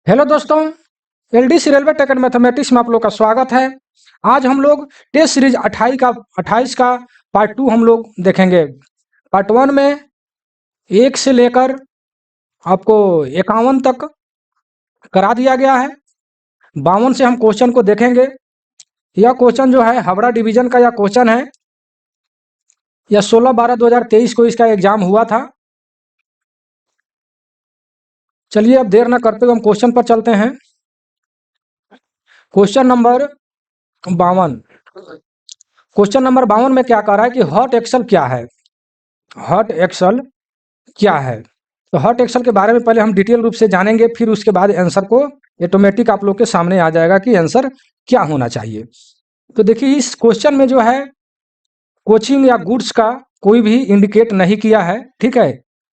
Hello दोस्तों, LDC railway tech and mathematics में आप लोग का स्वागत है। आज हम लोग टेस्ट सीरीज 28 का पार्ट 2 हम लोग देखेंगे। पार्ट 1 में 1 से लेकर आपको 51 तक करा दिया गया है। 52 से हम क्वेश्चन को देखेंगे। यह क्वेश्चन जो है हावड़ा डिवीजन का यह क्वेश्चन है। यह 16/12/2023 को इसका एग्जाम हुआ था। चलिए अब देर न करते हुए हम क्वेश्चन पर चलते हैं। Question number 52। क्वेश्चन नंबर 52 में क्या कह रहा है कि हॉट एक्सल क्या है। हॉट एक्सल क्या है, तो हॉट एक्सल के बारे में पहले हम डिटेल रूप से जानेंगे, फिर उसके बाद आंसर को ऑटोमेटिक आप लोग के सामने आ जाएगा कि आंसर क्या होना चाहिए। तो देखिए इस क्वेश्चन में जो है कोचिंग या गुड्स का कोई भी इंडिकेट नहीं किया है, ठीक है,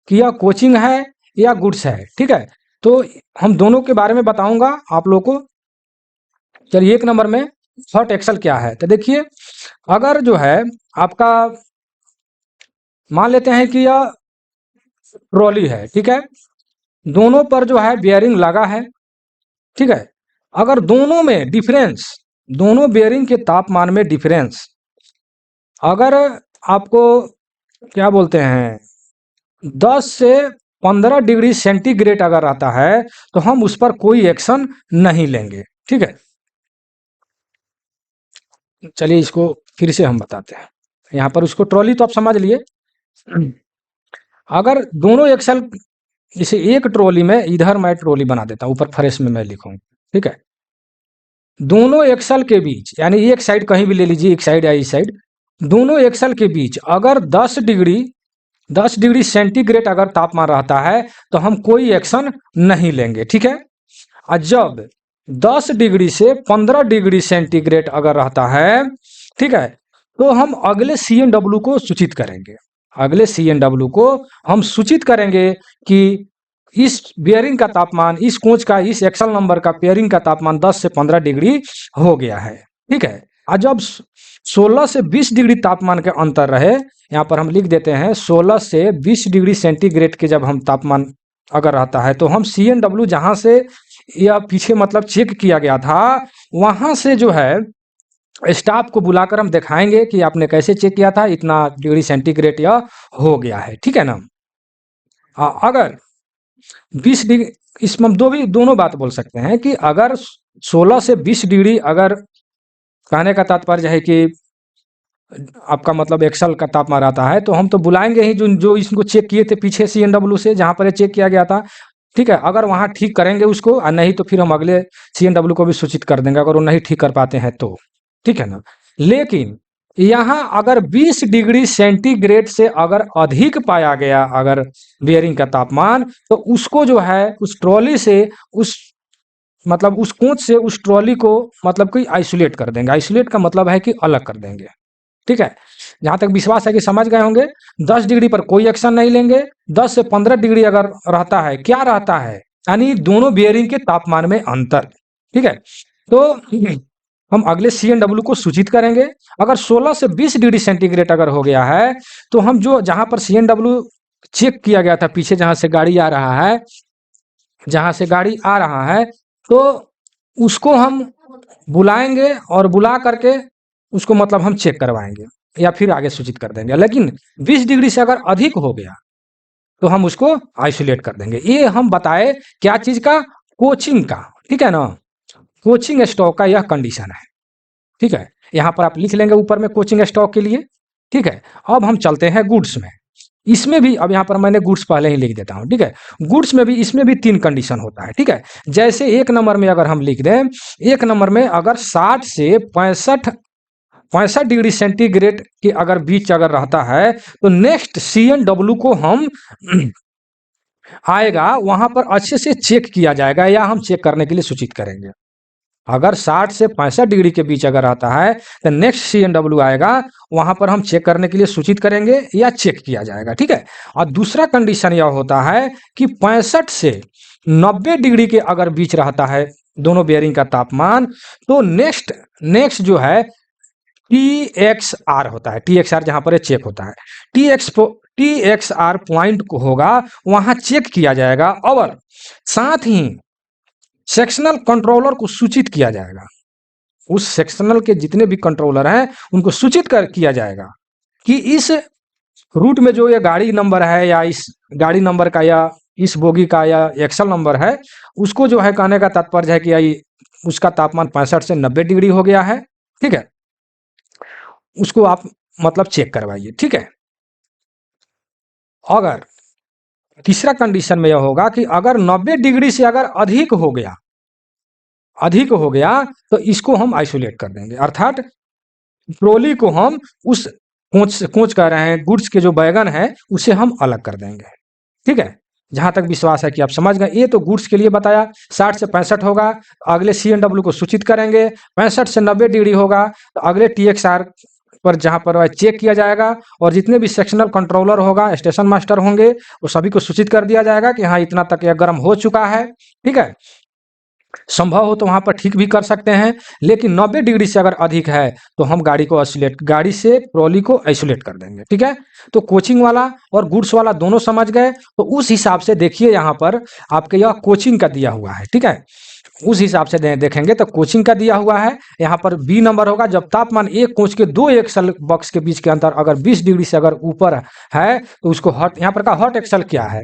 कि यह कोचिंग है या गुड्स है, ठीक है। तो हम दोनों के बारे में बताऊंगा आप लोग को। चलिए 1 नंबर में हॉट एक्सल क्या है, तो देखिए अगर जो है आपका मान लेते हैं कि यह ट्रॉली है, ठीक है, दोनों पर जो है बेयरिंग लगा है, ठीक है। अगर दोनों में डिफरेंस, दोनों बेयरिंग के तापमान में डिफरेंस अगर आपको क्या बोलते हैं 10 से 15 डिग्री सेंटीग्रेड अगर आता है तो हम उस पर कोई एक्शन नहीं लेंगे, ठीक है। चलिए इसको फिर से हम बताते हैं। यहाँ पर उसको ट्रॉली तो आप समझ लिए। अगर दोनों एक्सल, जैसे एक ट्रॉली में इधर मैं ट्रॉली बना देता हूँ, ऊपर फ्रेश में मैं लिखूंगा, ठीक है। दोनों एक्सल के बीच, यानी एक साइड कहीं भी ले लीजिए, एक साइड या इस साइड, दोनों एक्सल के बीच अगर 10 डिग्री सेंटीग्रेड अगर तापमान रहता है तो हम कोई एक्शन नहीं लेंगे, ठीक है। और जब 10 डिग्री से 15 डिग्री सेंटीग्रेड अगर रहता है, ठीक है, तो हम अगले CNW को सूचित करेंगे। अगले CNW को हम सूचित करेंगे कि इस बेयरिंग का तापमान, इस कोच का, इस एक्सल नंबर का बेयरिंग का तापमान 10 से 15 डिग्री हो गया है, ठीक है। और जब 16 से 20 डिग्री तापमान के अंतर रहे, यहाँ पर हम लिख देते हैं 16 से 20 डिग्री सेंटीग्रेड के जब हम तापमान अगर रहता है तो हम CNW जहां से या पीछे मतलब चेक किया गया था वहां से जो है स्टाफ को बुलाकर हम दिखाएंगे कि आपने कैसे चेक किया था, इतना डिग्री सेंटीग्रेड यह हो गया है, ठीक है ना। अगर 20 डिग्री, इसमें हम दोनों बात बोल सकते हैं कि अगर 16 से 20 डिग्री, अगर कहने का तात्पर्य है कि आपका मतलब एक्सल का तापमान आता है तो हम तो बुलाएंगे ही जो जो इसको चेक किए थे पीछे CNW से, जहां पर चेक किया गया था, ठीक है। अगर वहां ठीक करेंगे उसको, और नहीं तो फिर हम अगले CNW को भी सूचित कर देंगे अगर वो नहीं ठीक कर पाते हैं तो, ठीक है ना। लेकिन यहाँ अगर 20 डिग्री सेंटीग्रेड से अगर अधिक पाया गया अगर बेयरिंग का तापमान, तो उसको जो है उस ट्रॉली से, उस मतलब उस कोच से उस ट्रॉली को मतलब कोई आइसोलेट कर देंगे। आइसोलेट का मतलब है कि अलग कर देंगे, ठीक है। जहां तक विश्वास है कि समझ गए होंगे। 10 डिग्री पर कोई एक्शन नहीं लेंगे। 10 से 15 डिग्री अगर रहता है, क्या रहता है, यानी दोनों बियरिंग के तापमान में अंतर, ठीक है। तो हम अगले CNW को सूचित करेंगे। अगर 16 से 20 डिग्री सेंटीग्रेड अगर हो गया है तो हम जो जहां पर CNW चेक किया गया था पीछे, जहां से गाड़ी आ रहा है, जहां से गाड़ी आ रहा है, तो उसको हम बुलाएंगे और बुला करके उसको मतलब हम चेक करवाएंगे या फिर आगे सूचित कर देंगे। लेकिन 20 डिग्री से अगर अधिक हो गया तो हम उसको आइसोलेट कर देंगे। ये हम बताए क्या चीज का, कोचिंग का, ठीक है ना। कोचिंग स्टॉक का यह कंडीशन है, ठीक है। यहां पर आप लिख लेंगे ऊपर में कोचिंग स्टॉक के लिए, ठीक है। अब हम चलते हैं गुड्स में। इसमें भी अब यहाँ पर मैंने गुड्स पहले ही लिख देता हूं, ठीक है। गुड्स में भी, इसमें भी 3 कंडीशन होता है, ठीक है। जैसे 1 नंबर में अगर हम लिख दें, 1 नंबर में अगर 60 से 65 डिग्री सेंटीग्रेड के अगर बीच अगर रहता है तो नेक्स्ट CNW को हम आएगा, वहां पर अच्छे से चेक किया जाएगा या हम चेक करने के लिए सूचित करेंगे। अगर 60 से 65 डिग्री के बीच अगर आता है तो नेक्स्ट CNW आएगा, वहां पर हम चेक करने के लिए सूचित करेंगे या चेक किया जाएगा, ठीक है। और दूसरा कंडीशन यह होता है कि 65 से 90 डिग्री के अगर बीच रहता है दोनों बेयरिंग का तापमान, तो नेक्स्ट जो है TXR होता है। TXR जहां पर चेक होता है, TXR पॉइंट को होगा, वहां चेक किया जाएगा। और साथ ही सेक्शनल कंट्रोलर को सूचित किया जाएगा। उस सेक्शनल के जितने भी कंट्रोलर हैं उनको सूचित कर किया जाएगा कि इस रूट में जो ये गाड़ी नंबर है या इस गाड़ी नंबर का या इस बोगी का या एक्सल नंबर है, उसको जो है कहने का तात्पर्य है कि उसका तापमान 65 से 90 डिग्री हो गया है। ठीक है, उसको आप मतलब चेक करवाइए। ठीक है, अगर तीसरा कंडीशन में यह होगा कि अगर 90 डिग्री से अगर अधिक हो गया तो इसको हम आइसोलेट कर देंगे, अर्थात ट्रॉली को हम उस कोच कह रहे हैं, गुड्स के जो बैगन है उसे हम अलग कर देंगे। ठीक है, जहां तक विश्वास है कि आप समझ गए। ये तो गुड्स के लिए बताया। 60 से 65 होगा, अगले CNW को सूचित करेंगे। 65 से 90 डिग्री होगा तो अगले TXR पर जहां पर चेक किया जाएगा, और जितने भी सेक्शनल कंट्रोलर होगा, स्टेशन मास्टर होंगे, वो सभी को सूचित कर दिया जाएगा कि हाँ इतना तक यह गर्म हो चुका है। ठीक है, संभव हो तो वहां पर ठीक भी कर सकते हैं, लेकिन 90 डिग्री से अगर अधिक है तो हम गाड़ी से ट्रॉली को आइसोलेट कर देंगे। ठीक है, तो कोचिंग वाला और गुड्स वाला दोनों समझ गए। तो उस हिसाब से देखिए, यहाँ पर आपके यह कोचिंग का दिया हुआ है। ठीक है, उस हिसाब से देखेंगे तो कोचिंग का दिया हुआ है। यहाँ पर B नंबर होगा जब तापमान एक कोच के 2 एक्सल बॉक्स के बीच के अंतर अगर 20 डिग्री से अगर ऊपर है तो उसको हॉट, यहाँ पर का हॉट एक्सल क्या है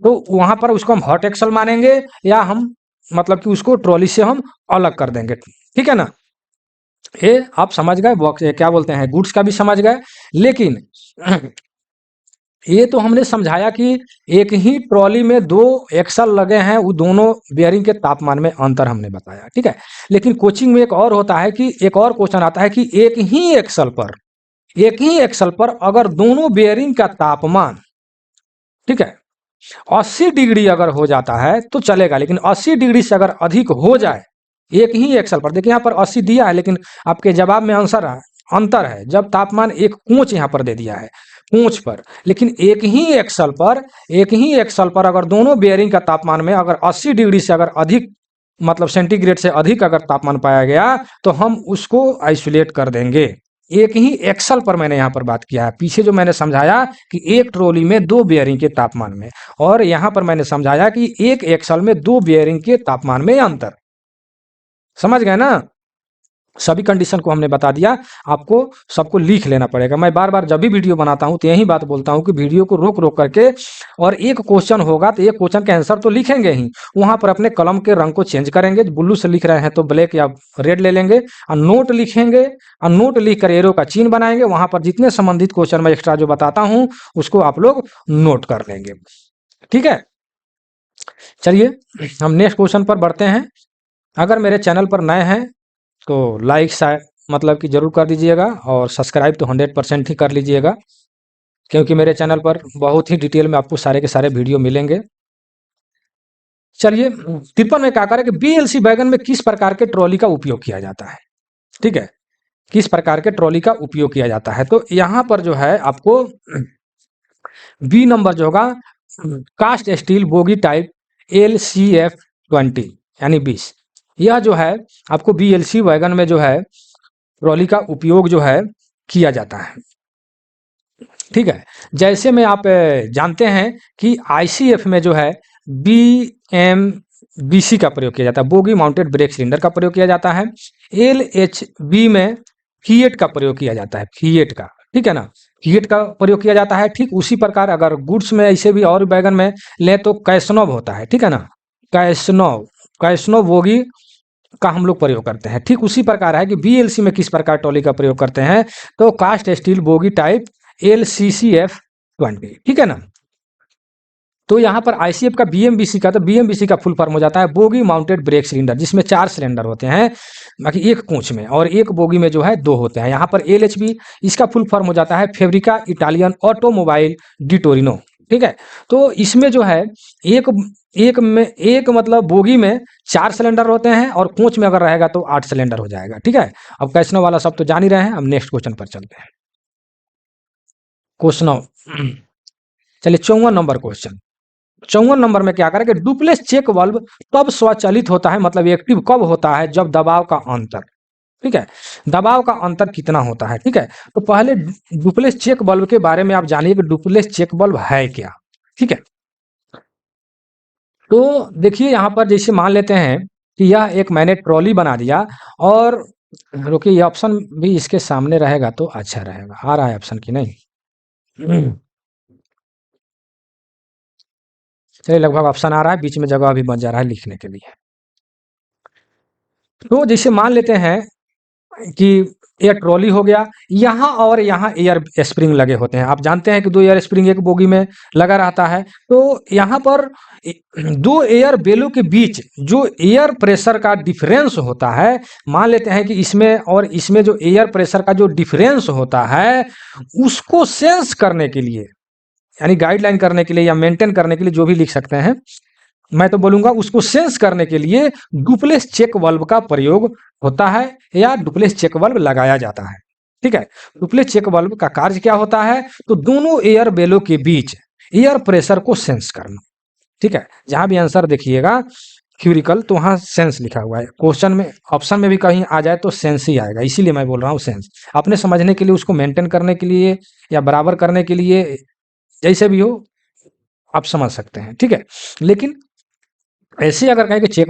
तो वहां पर उसको हम हॉट एक्सल मानेंगे, या हम मतलब कि उसको ट्रॉली से हम अलग कर देंगे। ठीक है ना, ये आप समझ गए, बॉक्स क्या बोलते हैं, गुड्स का भी समझ गए। लेकिन ये तो हमने समझाया कि एक ही ट्रॉली में 2 एक्सल लगे हैं, वो दोनों बेयरिंग के तापमान में अंतर हमने बताया। ठीक है, लेकिन कोचिंग में एक और होता है कि एक और क्वेश्चन आता है कि एक ही एक्सल पर अगर दोनों बेयरिंग का तापमान, ठीक है, 80 डिग्री अगर हो जाता है तो चलेगा, लेकिन 80 डिग्री से अगर अधिक हो जाए एक ही एक्सल पर, देखिए यहाँ पर 80 दिया है लेकिन आपके जवाब में अंतर है। जब तापमान एक कोच यहाँ पर दे दिया है कोच पर, लेकिन एक ही एक्सल पर अगर दोनों बेयरिंग का तापमान में अगर 80 डिग्री से अगर अधिक मतलब सेंटीग्रेड से अधिक अगर तापमान पाया गया तो हम उसको आइसोलेट कर देंगे। एक ही एक्सल पर मैंने यहाँ पर बात किया है। पीछे जो मैंने समझाया कि एक ट्रॉली में 2 बेयरिंग के तापमान में, और यहाँ पर मैंने समझाया कि एक एक्सल में 2 बेयरिंग के तापमान में अंतर। समझ गए ना, सभी कंडीशन को हमने बता दिया। आपको सबको लिख लेना पड़ेगा। मैं बार बार जब भी वीडियो बनाता हूं तो यही बात बोलता हूं कि वीडियो को रोक रोक करके, और एक क्वेश्चन होगा तो एक क्वेश्चन के आंसर तो लिखेंगे ही, वहां पर अपने कलम के रंग को चेंज करेंगे। ब्लू से लिख रहे हैं तो ब्लैक या रेड ले लेंगे, और नोट लिखेंगे, और नोट लिख कर एरो का चिन्ह बनाएंगे। वहां पर जितने संबंधित क्वेश्चन मैं एक्स्ट्रा जो बताता हूं उसको आप लोग नोट कर लेंगे। ठीक है, चलिए हम नेक्स्ट क्वेश्चन पर बढ़ते हैं। अगर मेरे चैनल पर नए हैं तो लाइक मतलब कि जरूर कर दीजिएगा, और सब्सक्राइब तो 100% ही कर लीजिएगा, क्योंकि मेरे चैनल पर बहुत ही डिटेल में आपको सारे के सारे वीडियो मिलेंगे। चलिए 53 में क्या करें कि BLC वैगन में किस प्रकार के ट्रॉली का उपयोग किया जाता है। ठीक है, किस प्रकार के ट्रॉली का उपयोग किया जाता है, तो यहाँ पर जो है आपको B नंबर जो होगा cast steel bogie type LCF20 यानी 20, यह जो है आपको BLC वैगन में जो है ट्रॉली का उपयोग जो है किया जाता है। ठीक है, जैसे में आप जानते हैं कि ICF में जो है BMBC का प्रयोग किया जाता है, बोगी माउंटेड ब्रेक सिलेंडर का प्रयोग किया जाता है। LHB में फिएट का प्रयोग किया जाता है, फिएट का, ठीक है ना, फिएट का प्रयोग किया जाता है। ठीक उसी प्रकार अगर गुड्स में ऐसे भी और वैगन में ले तो कैसनोव होता है, ठीक है ना, कैसनोव बोगी का हम लोग प्रयोग करते हैं। ठीक उसी प्रकार है कि BLC में किस प्रकार ट्रॉली का प्रयोग करते हैं, तो cast steel bogie type LCCF20, ठीक है ना। तो यहाँ पर ICF का BMBC का, तो BMBC का फुल फॉर्म हो जाता है बोगी माउंटेड ब्रेक सिलेंडर, जिसमें 4 सिलेंडर होते हैं, बाकी एक कोच में, और एक बोगी में जो है 2 होते हैं। यहाँ पर LHB इसका फुल फॉर्म हो जाता है फेब्रिका इटालियन ऑटोमोबाइल डी टोरिनो, ठीक है। तो इसमें जो है एक मतलब बोगी में 4 सिलेंडर होते हैं, और कोच में अगर रहेगा तो 8 सिलेंडर हो जाएगा, ठीक है। अब कैसनो वाला सब तो जान ही रहे हैं, अब नेक्स्ट क्वेश्चन पर चलते हैं। क्वेश्चन चलिए 54 नंबर क्वेश्चन। 54 नंबर में क्या करें कि डुप्लेस चेक वाल्व तब स्वचालित होता है, मतलब एक्टिव कब होता है, जब दबाव का अंतर, ठीक है, दबाव का अंतर कितना होता है, ठीक है। तो पहले डुप्लेस चेक वाल्व के बारे में आप जानिए कि डुप्लेस चेक वाल्व है क्या, ठीक है। तो देखिए यहाँ पर जैसे मान लेते हैं कि यह एक मैंने ट्रॉली बना दिया। और रुकिए, ये ऑप्शन भी इसके सामने रहेगा तो अच्छा रहेगा। आ रहा है ऑप्शन की नहीं? चलिए, लगभग ऑप्शन आ रहा है, बीच में जगह भी बच जा रहा है लिखने के लिए। तो जैसे मान लेते हैं कि एयर ट्रॉली हो गया, यहाँ और यहाँ एयर स्प्रिंग लगे होते हैं। आप जानते हैं कि 2 एयर स्प्रिंग एक बोगी में लगा रहता है। तो यहाँ पर 2 एयर बेलों के बीच जो एयर प्रेशर का डिफरेंस होता है, मान लेते हैं कि इसमें और इसमें जो एयर प्रेशर का जो डिफरेंस होता है, उसको सेंस करने के लिए, यानी गाइडलाइन करने के लिए या मेंटेन करने के लिए, जो भी लिख सकते हैं, मैं तो बोलूंगा उसको सेंस करने के लिए डुप्लेस चेक वाल्व का प्रयोग होता है या डुप्लेस चेक वाल्व लगाया जाता है। ठीक है, डुप्लेस चेक वाल्व का कार्य क्या होता है? तो दोनों एयर बेलों के बीच एयर प्रेशर को सेंस करना। ठीक है, जहां भी आंसर देखिएगा थ्योरिकल तो वहां सेंस लिखा हुआ है। क्वेश्चन में ऑप्शन में भी कहीं आ जाए तो सेंस ही आएगा, इसीलिए मैं बोल रहा हूँ सेंस। अपने समझने के लिए, उसको मेंटेन करने के लिए या बराबर करने के लिए, जैसे भी हो आप समझ सकते हैं। ठीक है, लेकिन ऐसे अगर कहें कि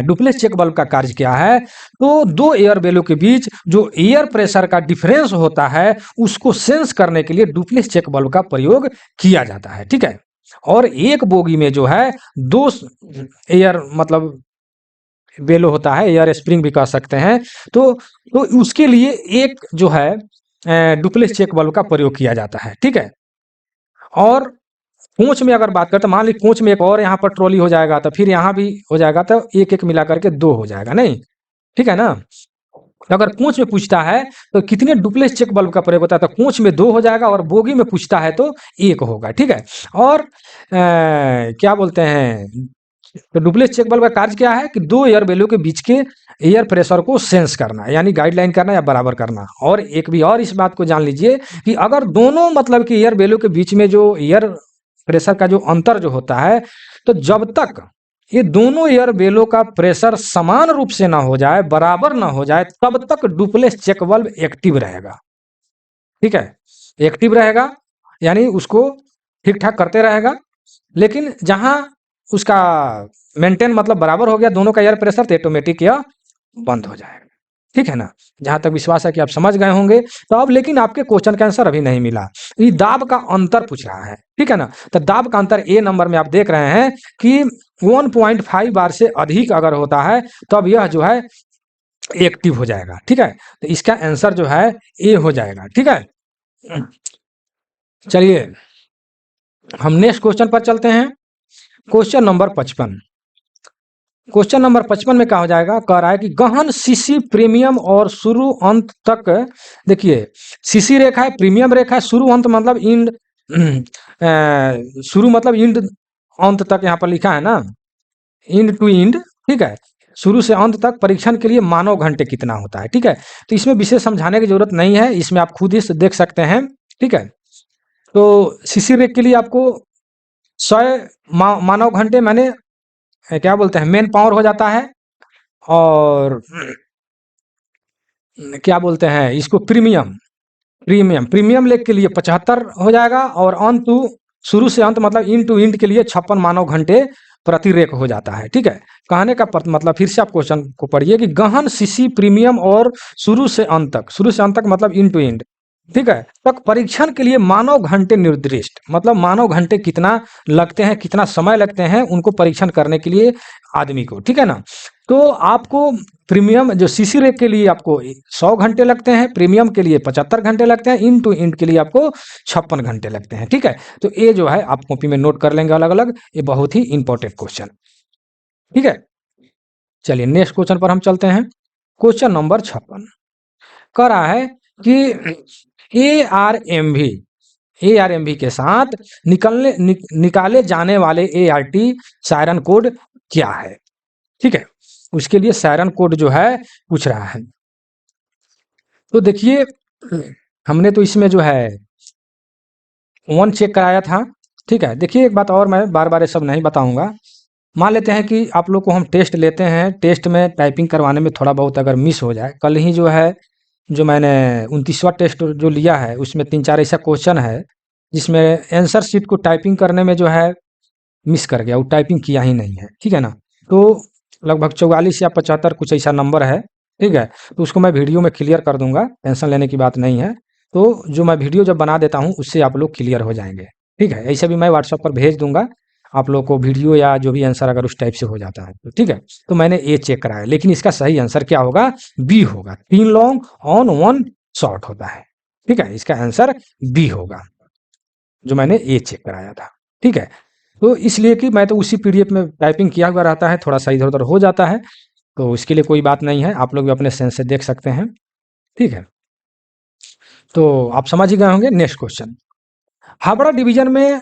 डुप्लेस चेक वाल्व का कार्य क्या है, तो 2 एयर बेलों के बीच जो एयर प्रेशर का डिफरेंस होता है, उसको सेंस करने के लिए डुप्लेस चेक वाल्व का प्रयोग किया जाता है। ठीक है, और एक बोगी में जो है 2 एयर मतलब बेलो होता है, एयर स्प्रिंग भी कह सकते हैं। तो उसके लिए एक जो है डुप्लेस चेक वाल्व का प्रयोग किया जाता है। ठीक है, और पूंछ में अगर बात करें तो मान ली पूंछ में एक और यहाँ पर ट्रॉली हो जाएगा, तो फिर यहाँ भी हो जाएगा, तो एक एक मिला करके 2 हो जाएगा, नहीं? ठीक है ना? तो अगर पूंछ में पूछता है तो कितने डुप्लेस चेक बल्ब का प्रयोग होता है, तो पूंछ में 2 हो जाएगा, और बोगी में पूछता है तो 1 होगा। ठीक है, और क्या बोलते हैं, तो डुप्लेस चेक बल्ब का कार्य क्या है कि 2 एयर बेलों के बीच के एयर प्रेशर को सेंस करना, यानी गाइडलाइन करना या बराबर करना। और एक भी और इस बात को जान लीजिए कि अगर दोनों मतलब कि एयर बेलों के बीच में जो एयर प्रेशर का जो अंतर जो होता है, तो जब तक ये दोनों एयर बेलों का प्रेशर समान रूप से ना हो जाए, बराबर ना हो जाए, तब तक डुप्लेस चेक वाल्व एक्टिव रहेगा। ठीक है, एक्टिव रहेगा यानी उसको ठीक ठाक करते रहेगा। लेकिन जहां उसका मेंटेन मतलब बराबर हो गया दोनों का एयर प्रेशर, तो ऑटोमेटिक यह बंद हो जाएगा। ठीक है ना? जहां तक विश्वास है कि आप समझ गए होंगे। तो अब लेकिन आपके क्वेश्चन का आंसर अभी नहीं मिला। ये दाब का अंतर पूछ रहा है। ठीक है ना? तो दाब का अंतर ए नंबर में आप देख रहे हैं कि 1.5 बार से अधिक अगर होता है तब यह जो है एक्टिव हो जाएगा। ठीक है, तो इसका आंसर जो है ए हो जाएगा। ठीक है, चलिए हम नेक्स्ट क्वेश्चन पर चलते हैं। Question number 55। क्वेश्चन नंबर 55 में क्या हो जाएगा, कह रहा है कि गहन सीसी प्रीमियम और शुरू अंत तक, देखिए सीसी रेखा है, प्रीमियम रेखा है, शुरू अंत मतलब इंड, शुरू मतलब इंड, अंत तक यहाँ पर लिखा है ना, इंड टू इंड। ठीक है, शुरू से अंत तक परीक्षण के लिए मानव घंटे कितना होता है। ठीक है, तो इसमें विशेष समझाने की जरूरत नहीं है, इसमें आप खुद ही से देख सकते हैं। ठीक है, तो सीसी रेख के लिए आपको 100 मानव घंटे मैंने क्या बोलते हैं मेन पावर हो जाता है, और क्या बोलते हैं इसको प्रीमियम, प्रीमियम लेग के लिए 75 हो जाएगा, और अंत शुरू से अंत मतलब इन टू इंड के लिए 56 मानव घंटे प्रति रेक हो जाता है। ठीक है, कहने का मतलब फिर से आप क्वेश्चन को पढ़िए कि गहन सीसी प्रीमियम और शुरू से अंत तक, शुरू से अंत तक मतलब इन टू इंड, ठीक है, तक परीक्षण के लिए मानव घंटे निर्दिष्ट, मतलब मानव घंटे कितना लगते हैं, कितना समय लगते हैं उनको परीक्षण करने के लिए आदमी को। ठीक है ना? तो आपको प्रीमियम जो सीसी रेक के लिए आपको 100 घंटे लगते हैं, प्रीमियम के लिए 75 घंटे लगते हैं, इन टू इंड के लिए आपको 56 घंटे लगते हैं। ठीक है, तो ये जो है आप कॉपी में नोट कर लेंगे अलग अलग, ये बहुत ही इंपॉर्टेंट क्वेश्चन। ठीक है, चलिए नेक्स्ट क्वेश्चन पर हम चलते हैं। क्वेश्चन नंबर 56 कह रहा है कि ARMV के साथ निकाले जाने वाले ART सायरन कोड क्या है। ठीक है, उसके लिए सायरन कोड जो है पूछ रहा है। तो देखिए हमने तो इसमें जो है 1 चेक कराया था। ठीक है, देखिए एक बात और, मैं बार बार ये सब नहीं बताऊंगा। मान लेते हैं कि आप लोग को हम टेस्ट लेते हैं, टेस्ट में टाइपिंग करवाने में थोड़ा बहुत अगर मिस हो जाए, कल ही जो है जो मैंने 29वां टेस्ट जो लिया है उसमें 3-4 ऐसा क्वेश्चन है जिसमें आंसर शीट को टाइपिंग करने में जो है मिस कर गया, वो टाइपिंग किया ही नहीं है। ठीक है ना? तो लगभग 44 या 75 कुछ ऐसा नंबर है, ठीक है। तो उसको मैं वीडियो में क्लियर कर दूंगा, टेंशन लेने की बात नहीं है। तो जो मैं वीडियो जब बना देता हूँ उससे आप लोग क्लियर हो जाएंगे, ठीक है। ऐसे भी मैं व्हाट्सएप पर भेज दूंगा आप लोग को वीडियो या जो भी आंसर अगर उस टाइप से हो जाता है तो, ठीक है। तो मैंने ए चेक कराया, लेकिन इसका सही आंसर क्या होगा, बी होगा। 3 लॉन्ग ऑन 1 शॉर्ट होता है, ठीक है। इसका आंसर बी होगा, जो मैंने ए चेक कराया था, ठीक है। तो इसलिए कि मैं तो उसी पीडीएफ में टाइपिंग किया हुआ रहता है, थोड़ा सा इधर उधर हो जाता है, तो इसके लिए कोई बात नहीं है, आप लोग भी अपने सेंस से देख सकते हैं, ठीक है। तो आप समझ ही गए होंगे। नेक्स्ट क्वेश्चन, हावड़ा डिवीजन में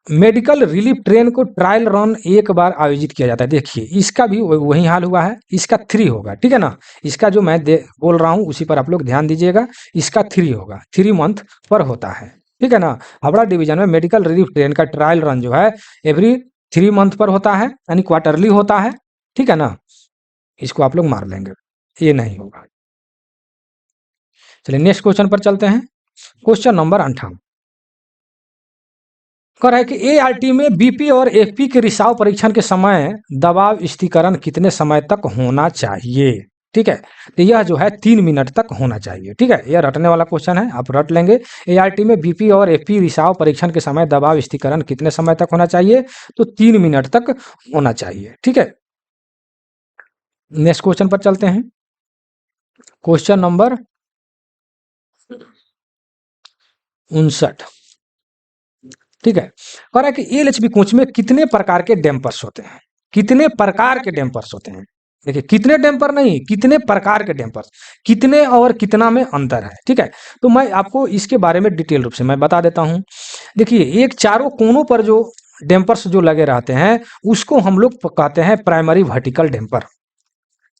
मेडिकल रिलीफ ट्रेन को ट्रायल रन एक बार आयोजित किया जाता है। देखिए इसका भी वही हाल हुआ है, इसका 3 होगा, ठीक है ना। इसका जो मैं बोल रहा हूँ उसी पर आप लोग ध्यान दीजिएगा, इसका 3 होगा, 3 मंथ पर होता है, ठीक है ना। हावड़ा डिवीजन में मेडिकल रिलीफ ट्रेन का ट्रायल रन जो है एवरी 3 मंथ पर होता है, यानी क्वार्टरली होता है, ठीक है ना। इसको आप लोग मार लेंगे, ये नहीं होगा। चलिए नेक्स्ट क्वेश्चन पर चलते हैं। क्वेश्चन नंबर 58 कह रहा है कि एआरटी में बीपी और एफपी के रिसाव परीक्षण के समय दबाव स्थिरीकरण कितने समय तक होना चाहिए, ठीक है। तो यह जो है 3 मिनट तक होना चाहिए, ठीक है। यह रटने वाला क्वेश्चन है, आप रट लेंगे। एआरटी में बीपी और एफपी रिसाव परीक्षण के समय दबाव स्थिरीकरण कितने समय तक होना चाहिए, तो 3 मिनट तक होना चाहिए, ठीक है। नेक्स्ट क्वेश्चन पर चलते हैं। क्वेश्चन नंबर 59, ठीक है। कह रहा है कि एलएचबी कोच में कितने प्रकार के डैम्पर्स होते हैं, कितने प्रकार के डैम्पर्स होते हैं। देखिए कितने डैम्पर नहीं, कितने प्रकार के डैम्पर्स, कितने और कितना में अंतर है, ठीक है। तो मैं आपको इसके बारे में डिटेल रूप से मैं बता देता हूं। देखिए एक चारों कोनों पर जो डैम्पर्स जो लगे रहते हैं उसको हम लोग कहते हैं प्राइमरी वर्टिकल डैम्पर।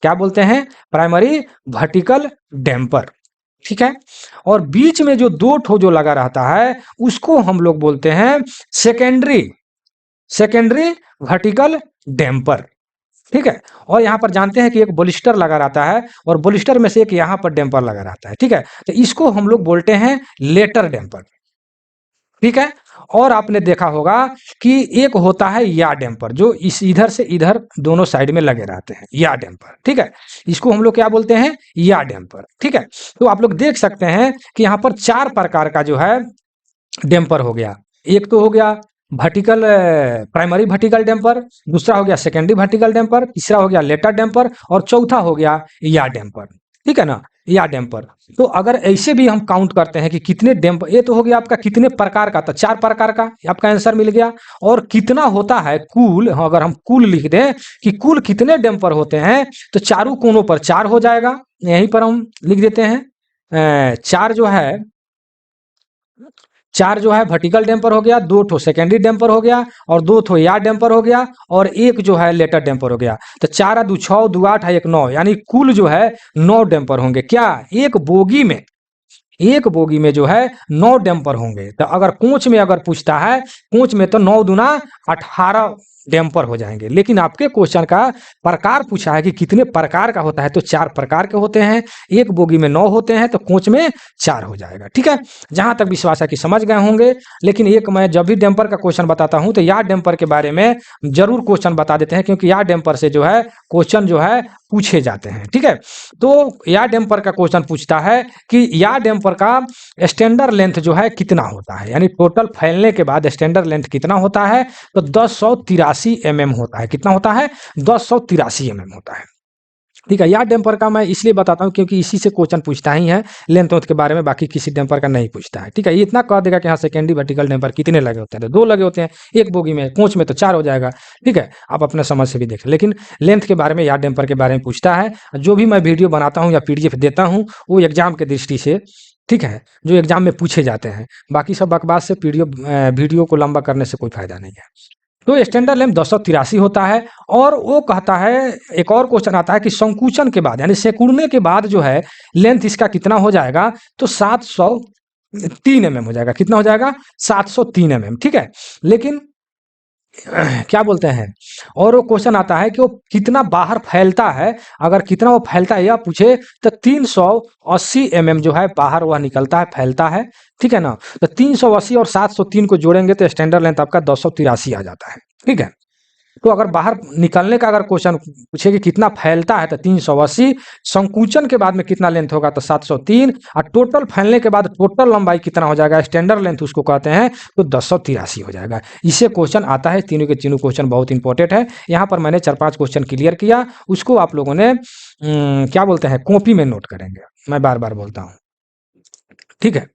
क्या बोलते हैं, प्राइमरी वर्टिकल डैम्पर, ठीक है। और बीच में जो 2 ठो जो लगा रहता है उसको हम लोग बोलते हैं सेकेंडरी सेकेंडरी वर्टिकल डैम्पर, ठीक है। और यहां पर जानते हैं कि एक बोलिस्टर लगा रहता है और बोलिस्टर में से एक यहां पर डैम्पर लगा रहता है, ठीक है। तो इसको हम लोग बोलते हैं लेटर डैम्पर, ठीक है। और आपने देखा होगा कि एक होता है या डैम्पर जो इस इधर से इधर दोनों साइड में लगे रहते हैं, या डैम्पर, ठीक है। इसको हम लोग क्या बोलते हैं, या डैम्पर, ठीक है। तो आप लोग देख सकते हैं कि यहाँ पर 4 प्रकार का जो है डैम्पर हो गया। एक तो हो गया वर्टिकल प्राइमरी वर्टिकल डैम्पर, दूसरा हो गया सेकेंडरी वर्टिकल डैम्पर, तीसरा हो गया लेटर डैम्पर और चौथा हो गया या डैम्पर, ठीक है ना, या डैम्पर। तो अगर ऐसे भी हम काउंट करते हैं कि कितने डैम्पर, ये तो हो गया आपका कितने प्रकार का, तो 4 प्रकार का आपका आंसर मिल गया। और कितना होता है कुल, अगर हम कुल लिख दें कि कुल कितने डैम्पर होते हैं तो चारों कोनों पर 4 हो जाएगा, यहीं पर हम लिख देते हैं 4 जो है, 4 जो है वर्टिकल डैम्पर हो गया, 2 ठो सेकेंडरी डैम्पर हो गया और 2 ठो या डैम्पर हो गया और एक जो है लेटर डैम्पर हो गया। तो 4 2 6 2 8 1 9, यानी कुल जो है 9 डैम्पर होंगे। क्या एक बोगी में, एक बोगी में जो है 9 डैम्पर होंगे। तो अगर कोच में अगर पूछता है, कोच में तो 9 दूना 18 डैम्पर हो जाएंगे। लेकिन आपके क्वेश्चन का प्रकार पूछा है कि कितने प्रकार का होता है, तो 4 प्रकार के होते हैं। एक बोगी में 9 होते हैं तो कोच में 4 हो जाएगा, ठीक है। जहां तक विश्वास है कि समझ गए होंगे। लेकिन एक मैं जब भी डैम्पर का क्वेश्चन बताता हूं तो यार्ड डैम्पर के बारे में जरूर क्वेश्चन बता देते हैं, क्योंकि यार्ड डैम्पर से जो है क्वेश्चन जो है पूछे जाते हैं, ठीक है। तो यार्ड डैम्पर का क्वेश्चन पूछता है कि यार्ड डैम्पर का स्टैंडर्ड लेंथ जो है कितना होता है, यानी टोटल फैलने के बाद स्टैंडर्ड लेंथ कितना होता है, तो 1083 mm होता है। कितना होता है, 1083 mm होता है, ठीक है। यार्ड डैम्पर का मैं इसलिए बताता हूं क्योंकि इसी से क्वेश्चन पूछता ही है लेंथ वेंथ के बारे में, बाकी किसी डैम्पर का नहीं पूछता है, ठीक है। ये इतना कह देगा कि हाँ सेकेंडरी वर्टिकल डैम्पर कितने लगे होते हैं, तो 2 लगे होते हैं एक बोगी में, कोच में तो 4 हो जाएगा, ठीक है। आप अपने समझ से भी देखें। लेकिन लेंथ के बारे में, यार्ड डैम्पर के बारे में पूछता है। जो भी मैं वीडियो बनाता हूँ या पीडीएफ देता हूँ वो एग्जाम के दृष्टि से, ठीक है, जो एग्जाम में पूछे जाते हैं। बाकी सब बकवास से वीडियो को लंबा करने से कोई फायदा नहीं है। तो स्टैंडर्ड लेंथ 283 होता है। और वो कहता है, एक और क्वेश्चन आता है कि संकुचन के बाद यानी सिकुड़ने के बाद जो है लेंथ इसका कितना हो जाएगा, तो 703 mm हो जाएगा। कितना हो जाएगा, 703 mm, ठीक है। लेकिन क्या बोलते हैं, और वो क्वेश्चन आता है कि वो कितना बाहर फैलता है। अगर कितना वो फैलता है यह पूछे तो 380 mm जो है बाहर वह निकलता है, फैलता है, ठीक है ना। तो 380 और 703 को जोड़ेंगे तो स्टैंडर्ड लेंथ आपका 283 आ जाता है, ठीक है। तो अगर बाहर निकलने का अगर क्वेश्चन पूछे कि कितना फैलता है तो 380, संकुचन के बाद में कितना लेंथ होगा तो 703, और टोटल फैलने के बाद टोटल लंबाई कितना हो जाएगा, स्टैंडर्ड लेंथ उसको कहते हैं, तो 1083 हो जाएगा। इससे क्वेश्चन आता है, तीनों के तीनों क्वेश्चन बहुत इंपॉर्टेंट है। यहाँ पर मैंने 4-5 क्वेश्चन क्लियर किया, उसको आप लोगों ने क्या बोलते हैं, कॉपी में नोट करेंगे, मैं बार बार बोलता हूँ, ठीक है।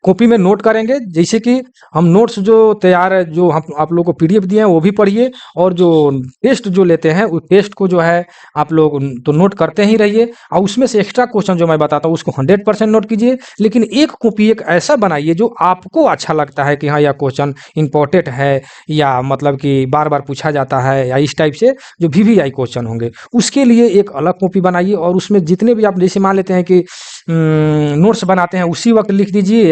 कॉपी में नोट करेंगे, जैसे कि हम नोट्स जो तैयार है, जो हम आप लोगों को पीडीएफ दिए हैं वो भी पढ़िए, और जो टेस्ट जो लेते हैं उस टेस्ट को जो है आप लोग तो नोट करते ही रहिए, और उसमें से एक्स्ट्रा क्वेश्चन जो मैं बताता हूँ उसको 100% नोट कीजिए। लेकिन एक कॉपी एक ऐसा बनाइए जो आपको अच्छा लगता है कि हाँ यह क्वेश्चन इंपॉर्टेंट है, या मतलब कि बार बार पूछा जाता है, या इस टाइप से जो VVI क्वेश्चन होंगे उसके लिए एक अलग कॉपी बनाइए, और उसमें जितने भी आप जैसे मान लेते हैं कि नोट्स बनाते हैं उसी वक्त लिख दीजिए,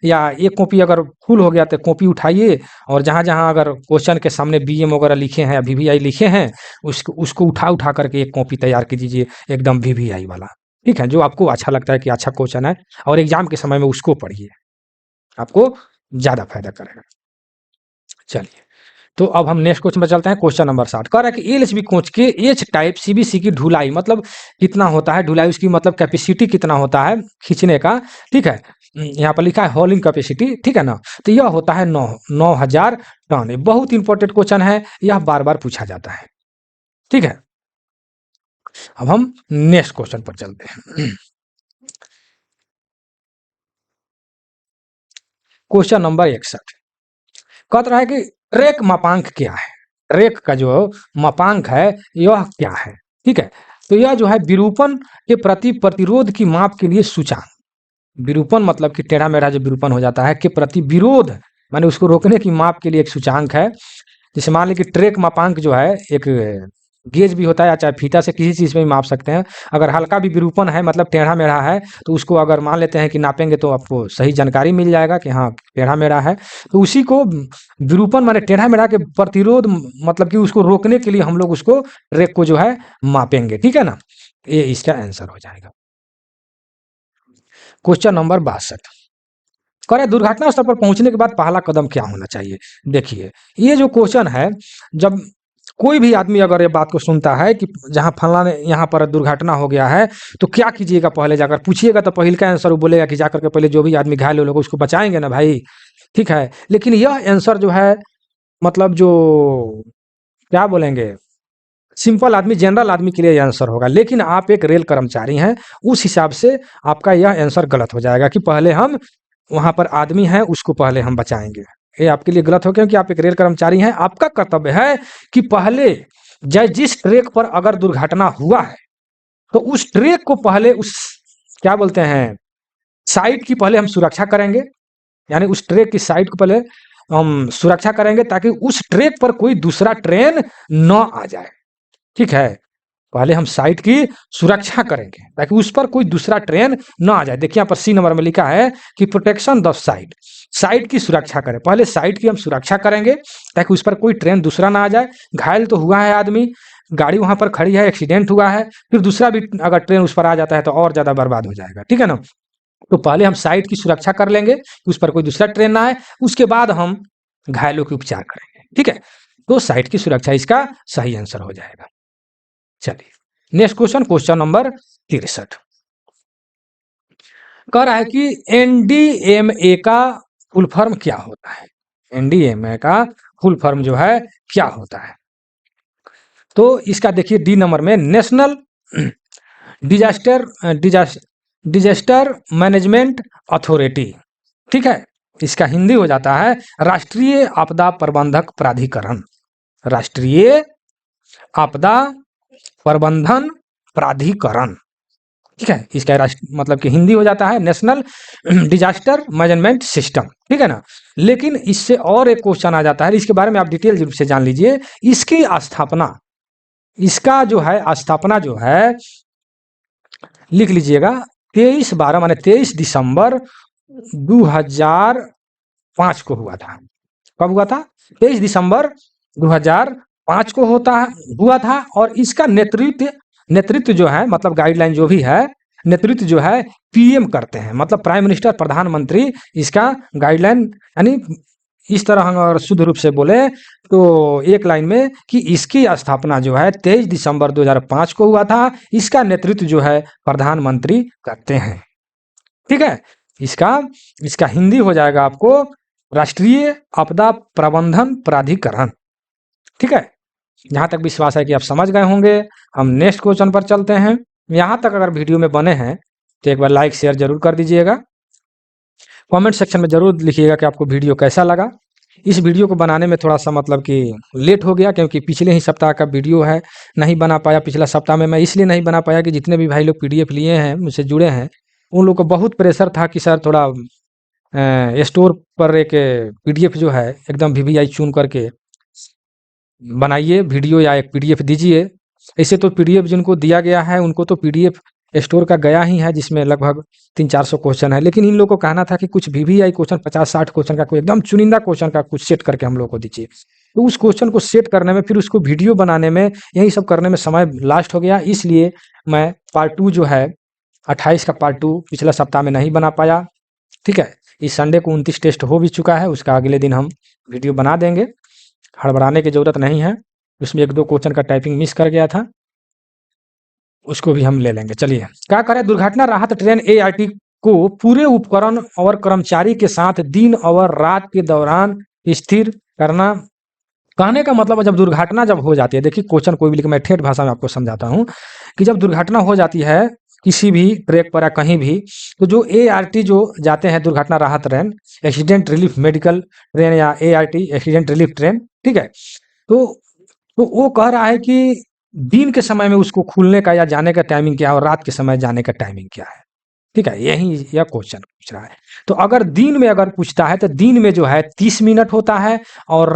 या एक कॉपी अगर फुल हो गया तो कॉपी उठाइए, और जहाँ जहाँ अगर क्वेश्चन के सामने BM वगैरह लिखे हैं या VVI लिखे हैं उसको उसको उठा उठा करके एक कॉपी तैयार की दीजिए, एकदम VVI वाला, ठीक है, जो आपको अच्छा लगता है कि अच्छा क्वेश्चन है, और एग्जाम के समय में उसको पढ़िए, आपको ज़्यादा फायदा करेगा। चलिए, तो अब हम नेक्स्ट क्वेश्चन पर चलते हैं। क्वेश्चन नंबर 60 कह रहा है कि एलएचबी कोच के एच टाइप सीबीसी की ढुलाई मतलब कितना होता है, ढुलाई उसकी मतलब कैपेसिटी कितना होता है खींचने का, ठीक है। यहाँ पर लिखा है हॉलिंग कैपेसिटी, ठीक है ना, तो यह होता है 9,000 टन। बहुत इंपॉर्टेंट क्वेश्चन है, यह बार बार पूछा जाता है, ठीक है। अब हम नेक्स्ट क्वेश्चन पर चलते हैं। क्वेश्चन नंबर 61 कह रहा है कि रेक मापांक क्या है, रेक का जो मापांक है यह क्या है, ठीक है। तो यह जो है विरूपण के प्रति प्रतिरोध की माप के लिए सूचकांक, विरूपण मतलब कि टेढ़ा मेढ़ा जो विरूपण हो जाता है के प्रति विरोध माने उसको रोकने की माप के लिए एक सूचकांक है। जैसे मान ली कि ट्रेक मापांक जो है एक गेज भी होता है, या चाहे फीता से किसी चीज़ में भी माप सकते हैं। अगर हल्का भी विरूपण है मतलब टेढ़ा मेढ़ा है तो उसको अगर मान लेते हैं कि नापेंगे तो आपको सही जानकारी मिल जाएगा कि हाँ टेढ़ा मेढ़ा है, तो उसी को विरूपण माने टेढ़ा मेढ़ा के प्रतिरोध मतलब कि उसको रोकने के लिए हम लोग उसको ट्रेक को जो है मापेंगे, ठीक है ना। ये इसका आंसर हो जाएगा। क्वेश्चन नंबर 62 कह दुर्घटना स्थल पर पहुंचने के बाद पहला कदम क्या होना चाहिए। देखिए ये जो क्वेश्चन है, जब कोई भी आदमी अगर ये बात को सुनता है कि जहां फलाने यहाँ पर दुर्घटना हो गया है तो क्या कीजिएगा, पहले जाकर पूछिएगा, तो पहले का आंसर वो बोलेगा कि जाकर के पहले जो भी आदमी घायल हो लोग उसको बचाएंगे ना भाई, ठीक है। लेकिन यह आंसर जो है मतलब जो क्या बोलेंगे सिंपल आदमी जनरल आदमी के लिए आंसर होगा, लेकिन आप एक रेल कर्मचारी हैं उस हिसाब से आपका यह आंसर गलत हो जाएगा कि पहले हम वहां पर आदमी है उसको पहले हम बचाएंगे। ये आपके लिए गलत हो गया, क्योंकि आप एक रेल कर्मचारी हैं, आपका कर्तव्य है कि पहले जिस ट्रैक पर अगर दुर्घटना हुआ है तो उस ट्रैक को पहले उस क्या बोलते हैं साइड की पहले हम सुरक्षा करेंगे, यानी उस ट्रैक की साइड को पहले हम सुरक्षा करेंगे ताकि उस ट्रैक पर कोई दूसरा ट्रेन न आ जाए, ठीक है। पहले हम साइट की सुरक्षा करेंगे ताकि उस पर कोई दूसरा ट्रेन ना आ जाए। देखिए यहाँ पर C नंबर में लिखा है कि प्रोटेक्शन द साइट, साइट की सुरक्षा करें, पहले साइट की हम सुरक्षा करेंगे ताकि उस पर कोई ट्रेन दूसरा ना आ जाए। घायल तो हुआ है आदमी, गाड़ी वहां पर खड़ी है, एक्सीडेंट हुआ है, फिर दूसरा भी अगर ट्रेन उस पर आ जाता है तो और ज्यादा बर्बाद हो जाएगा, ठीक है ना। तो पहले हम साइट की सुरक्षा कर लेंगे कि उस पर कोई दूसरा ट्रेन ना आए, उसके बाद हम घायलों के उपचार करेंगे, ठीक है। तो साइट की सुरक्षा इसका सही आंसर हो जाएगा। चलिए नेक्स्ट क्वेश्चन, क्वेश्चन नंबर 63 कह रहा है कि एनडीएमए का फुल फॉर्म क्या होता है, एनडीएमए का फुल फॉर्म जो है क्या होता है। तो इसका देखिए D नंबर में national disaster disaster management authority, ठीक है। इसका हिंदी हो जाता है राष्ट्रीय आपदा प्रबंधक प्राधिकरण, राष्ट्रीय आपदा प्रबंधन प्राधिकरण, ठीक है। इसका मतलब कि हिंदी हो जाता है नेशनल डिजास्टर मैनेजमेंट सिस्टम, ठीक है ना। लेकिन इससे और एक क्वेश्चन आ जाता है, इसके बारे में आप डिटेल रूप से जान लीजिए। इसकी स्थापना, इसका जो है स्थापना जो है लिख लीजिएगा 23/12 माने 23 दिसंबर 2005 को हुआ था। कब हुआ था? 23 दिसंबर 2005 को हुआ था। और इसका नेतृत्व जो है मतलब गाइडलाइन जो भी है, नेतृत्व जो है पीएम करते हैं, मतलब प्राइम मिनिस्टर प्रधानमंत्री इसका गाइडलाइन यानी इस तरह हम अगर शुद्ध रूप से बोले तो एक लाइन में कि इसकी स्थापना जो है 23 दिसंबर 2005 को हुआ था। इसका नेतृत्व जो है प्रधानमंत्री करते हैं। ठीक है, इसका इसका हिंदी हो जाएगा आपको राष्ट्रीय आपदा प्रबंधन प्राधिकरण। ठीक है, जहां तक विश्वास है कि आप समझ गए होंगे। हम नेक्स्ट क्वेश्चन पर चलते हैं। यहां तक अगर वीडियो में बने हैं तो एक बार लाइक शेयर जरूर कर दीजिएगा। कमेंट सेक्शन में जरूर लिखिएगा कि आपको वीडियो कैसा लगा। इस वीडियो को बनाने में थोड़ा सा मतलब कि लेट हो गया, क्योंकि पिछले ही सप्ताह का वीडियो है, नहीं बना पाया। पिछला सप्ताह में मैं इसलिए नहीं बना पाया कि जितने भी भाई लोग पीडीएफ लिए हैं, मुझसे जुड़े हैं, उन लोग को बहुत प्रेशर था कि सर थोड़ा स्टोर पर एक पीडीएफ जो है एकदम वीवीआई चुन करके बनाइए वीडियो या एक पीडीएफ दीजिए। ऐसे तो पीडीएफ जिनको दिया गया है उनको तो पीडीएफ स्टोर का गया ही है, जिसमें लगभग 300-400 क्वेश्चन है। लेकिन इन लोगों को कहना था कि कुछ वीवीआई क्वेश्चन 50-60 क्वेश्चन का कोई एकदम चुनिंदा क्वेश्चन का कुछ सेट करके हम लोग को दीजिए। तो उस क्वेश्चन को सेट करने में, फिर उसको वीडियो बनाने में, यही सब करने में समय लास्ट हो गया। इसलिए मैं पार्ट 2 जो है 28 का पार्ट 2 पिछला सप्ताह में नहीं बना पाया। ठीक है, इस संडे को 29 टेस्ट हो भी चुका है, उसका अगले दिन हम वीडियो बना देंगे। हड़बड़ाने की जरूरत नहीं है। उसमें 1-2 क्वेश्चन का टाइपिंग मिस कर गया था, उसको भी हम ले लेंगे। चलिए, क्या करें, दुर्घटना राहत ट्रेन एआरटी को पूरे उपकरण और कर्मचारी के साथ दिन और रात के दौरान स्थिर करना। कहने का मतलब जब दुर्घटना जब हो जाती है, देखिए क्वेश्चन कोई भी लिख, मैं ठेठ भाषा में आपको समझाता हूँ कि जब दुर्घटना हो जाती है किसी भी ट्रैक पर या कहीं भी, तो जो एआरटी जो जाते हैं दुर्घटना राहत train, accident relief medical train या एआरटी एक्सीडेंट रिलीफ ट्रेन, ठीक है, तो वो कह रहा है कि दिन के समय में उसको खुलने का या जाने का टाइमिंग क्या है और रात के समय जाने का टाइमिंग क्या है। ठीक है, यही यह क्वेश्चन पूछ रहा है। तो अगर दिन में अगर पूछता है तो दिन में जो है 30 मिनट होता है, और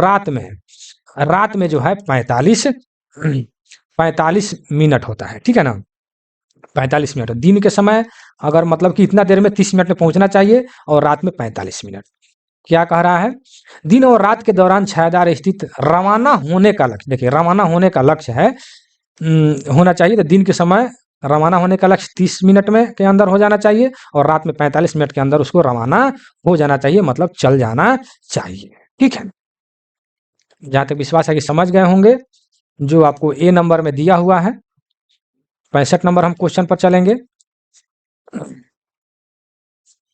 रात में जो है 45 मिनट होता है। ठीक है ना, 45 मिनट दिन के समय, अगर मतलब कि इतना देर में 30 मिनट में पहुंचना चाहिए, और रात में 45 मिनट। क्या कह रहा है, दिन और रात के दौरान छायादार स्थित रवाना होने का लक्ष्य, देखिए रवाना होने का लक्ष्य है होना चाहिए। तो दिन के समय रवाना होने का लक्ष्य 30 मिनट में के अंदर हो जाना चाहिए, और रात में 45 मिनट के अंदर उसको रवाना हो जाना चाहिए, मतलब चल जाना चाहिए। ठीक है, जहां तक विश्वास है कि समझ गए होंगे। जो आपको ए नंबर में दिया हुआ है 65 नंबर, हम क्वेश्चन पर चलेंगे।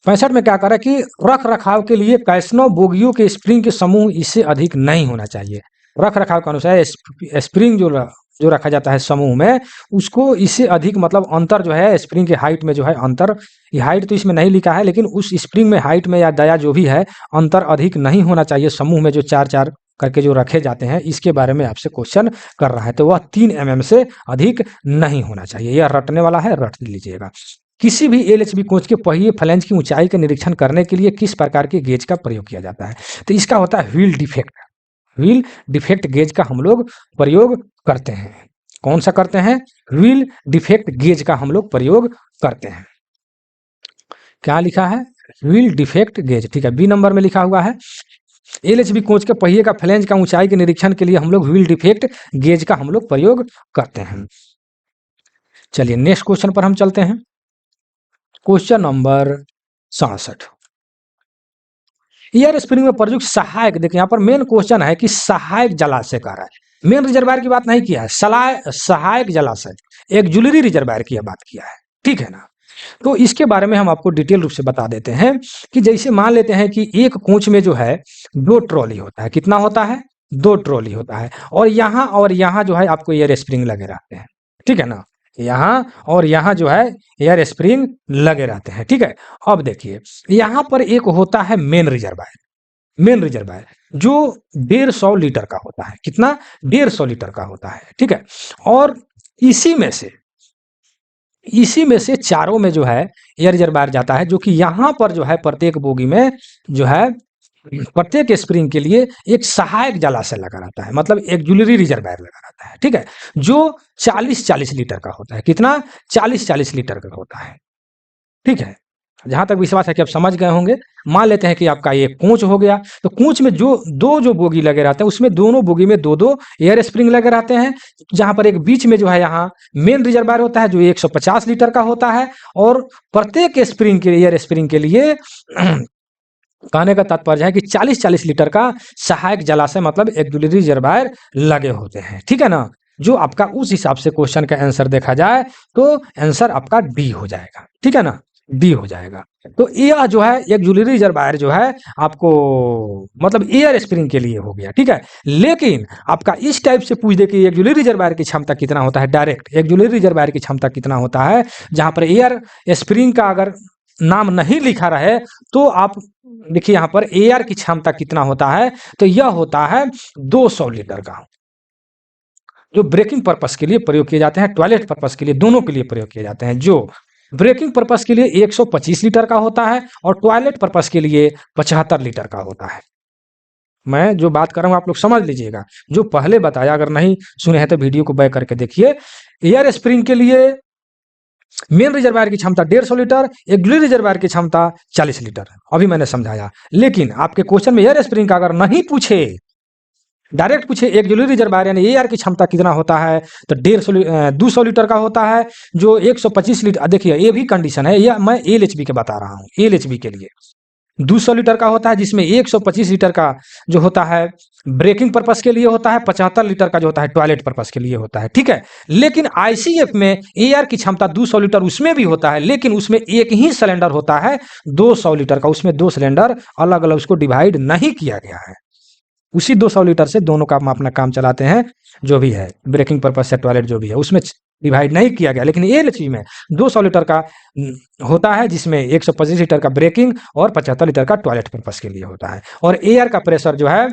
65 में क्या करें कि रख रखाव के लिए कैसनो बोगियों के स्प्रिंग के समूह इससे अधिक नहीं होना चाहिए। रख रखाव के अनुसार स्प्रिंग जो रखा जाता है समूह में, उसको इससे अधिक मतलब अंतर जो है स्प्रिंग के हाइट में जो है अंतर, ये हाइट तो इसमें नहीं लिखा है, लेकिन उस स्प्रिंग में हाइट में या दया जो भी है अंतर अधिक नहीं होना चाहिए समूह में जो 4-4 करके जो रखे जाते हैं। इसके बारे में आपसे क्वेश्चन कर रहा है, तो वह 3 mm से अधिक नहीं होना चाहिए। यह रटने वाला है, रट लीजिएगा। किसी भी एलएचबी कोच के पहिए फ्लैंज की ऊंचाई का निरीक्षण करने के लिए किस प्रकार के गेज का प्रयोग किया जाता है। तो इसका होता है wheel defect. Wheel defect gauge का हम लोग प्रयोग करते हैं। कौन सा करते हैं, व्हील डिफेक्ट गेज का हम लोग प्रयोग करते हैं। क्या लिखा है, व्हील डिफेक्ट गेज। ठीक है, बी नंबर में लिखा हुआ है एलएचबी कोच के पहिए का फ्लैंज का ऊंचाई के निरीक्षण के लिए हम लोग व्हील डिफेक्ट गेज का हम लोग प्रयोग करते हैं। चलिए नेक्स्ट क्वेश्चन पर हम चलते हैं। क्वेश्चन नंबर 67, एयर स्प्रिंग में प्रयुक्त सहायक, देखिए यहाँ पर मेन क्वेश्चन है कि सहायक जलाशय का रहा है। मेन रिजर्वायर की बात नहीं किया है, सहायक जलाशय, एक जुलरी रिजर्वायर की बात किया है। ठीक है ना, तो इसके बारे में हम आपको डिटेल रूप से बता देते हैं कि जैसे मान लेते हैं कि एक कोच में जो है 2 ट्रॉली होता है। कितना होता है, 2 ट्रॉली होता है, और यहाँ जो है आपको एयर स्प्रिंग लगे रहते हैं। ठीक है ना, यहाँ और यहाँ जो है एयर स्प्रिंग लगे रहते हैं। ठीक है, अब देखिए यहाँ पर एक होता है मेन रिजर्वायर। मेन रिजर्वायर जो 150 लीटर का होता है। कितना, 150 लीटर का होता है। ठीक है, और इसी में से चारों में जो है एयर रिजर्वायर जाता है, जो कि यहाँ पर जो है प्रत्येक बोगी में जो है प्रत्येक स्प्रिंग के लिए एक सहायक जलाशय लगा रहता है, मतलब एक जुलरी रिजर्वायर लगा रहता है। ठीक है, जो 40-40 लीटर का होता है। कितना, 40-40 लीटर का होता है। ठीक है, जहां तक विश्वास है कि आप समझ गए होंगे। मान लेते हैं कि आपका ये कोच हो गया, तो कोच में जो बोगी लगे रहते हैं, उसमें दोनों बोगी में 2-2 एयर स्प्रिंग लगे रहते हैं, जहां पर एक बीच में जो है यहाँ मेन रिजर्वायर होता है जो 150 लीटर का होता है, और प्रत्येक स्प्रिंग के एयर स्प्रिंग के लिए कहने का तात्पर्य है कि 40-40 लीटर का सहायक जलाशय मतलब एक्जुलरी रिजर्वायर लगे होते हैं, ठीक है ना। जो आपका उस हिसाब से क्वेश्चन का आंसर देखा जाए तो आंसर आपका डी हो जाएगा, ठीक है ना, डी हो जाएगा। तो यह जो है एक्जुलरी रिजर्वायर जो है आपको मतलब एयर स्प्रिंग के लिए हो गया, ठीक है। लेकिन आपका इस टाइप से पूछ दे कि एक्जुलरी रिजर्वायर की क्षमता कितना होता है, डायरेक्ट एक्जुलरी रिजर्वायर की क्षमता कितना होता है, जहां पर एयर स्प्रिंग का अगर नाम नहीं लिखा रहे तो आप देखिए यहाँ पर एयर की क्षमता कितना होता है, तो यह होता है 200 लीटर का, जो ब्रेकिंग पर्पस के लिए प्रयोग किए जाते हैं, टॉयलेट पर्पस के लिए, दोनों के लिए प्रयोग किए जाते हैं। जो ब्रेकिंग पर्पस के लिए 125 लीटर का होता है और टॉयलेट पर्पस के लिए 75 लीटर का होता है। मैं जो बात कर रहा हूं आप लोग समझ लीजिएगा, जो पहले बताया अगर नहीं सुने हैं तो वीडियो को बैक करके देखिए। एयर स्प्रिंग के लिए मेन रिजर्वायर की क्षमता 150 लीटर, एक्जुलरी रिजर्वायर की क्षमता 40 लीटर, अभी मैंने समझाया। लेकिन आपके क्वेश्चन में एयर स्प्रिंग का अगर नहीं पूछे, डायरेक्ट पूछे एक्जुलरी रिजर्वायर यानी एआर की क्षमता कितना होता है, तो 200 लीटर का होता है, जो 125 लीटर, देखिए ये भी कंडीशन है, यह मैं एलएचबी के बता रहा हूँ, एलएचबी के लिए 200 लीटर का होता है, जिसमें 125 लीटर का जो होता है ब्रेकिंग पर्पस के लिए होता है, 75 लीटर का जो होता है टॉयलेट पर्पस के लिए होता है, ठीक है। लेकिन आईसीएफ में एआर की क्षमता 200 लीटर उसमें भी होता है, लेकिन उसमें एक ही सिलेंडर होता है 200 लीटर का, उसमें 2 सिलेंडर अलग अलग उसको डिवाइड नहीं किया गया है, उसी 200 लीटर से दोनों का अपना काम चलाते हैं, जो भी है ब्रेकिंग पर्पस से टॉयलेट जो भी है उसमें डिवाइड नहीं किया गया। लेकिन एलएचबी में 200 लीटर का होता है, जिसमें 125 लीटर का ब्रेकिंग और 75 लीटर का टॉयलेट पर्पस के लिए होता है। और एयर का प्रेशर जो है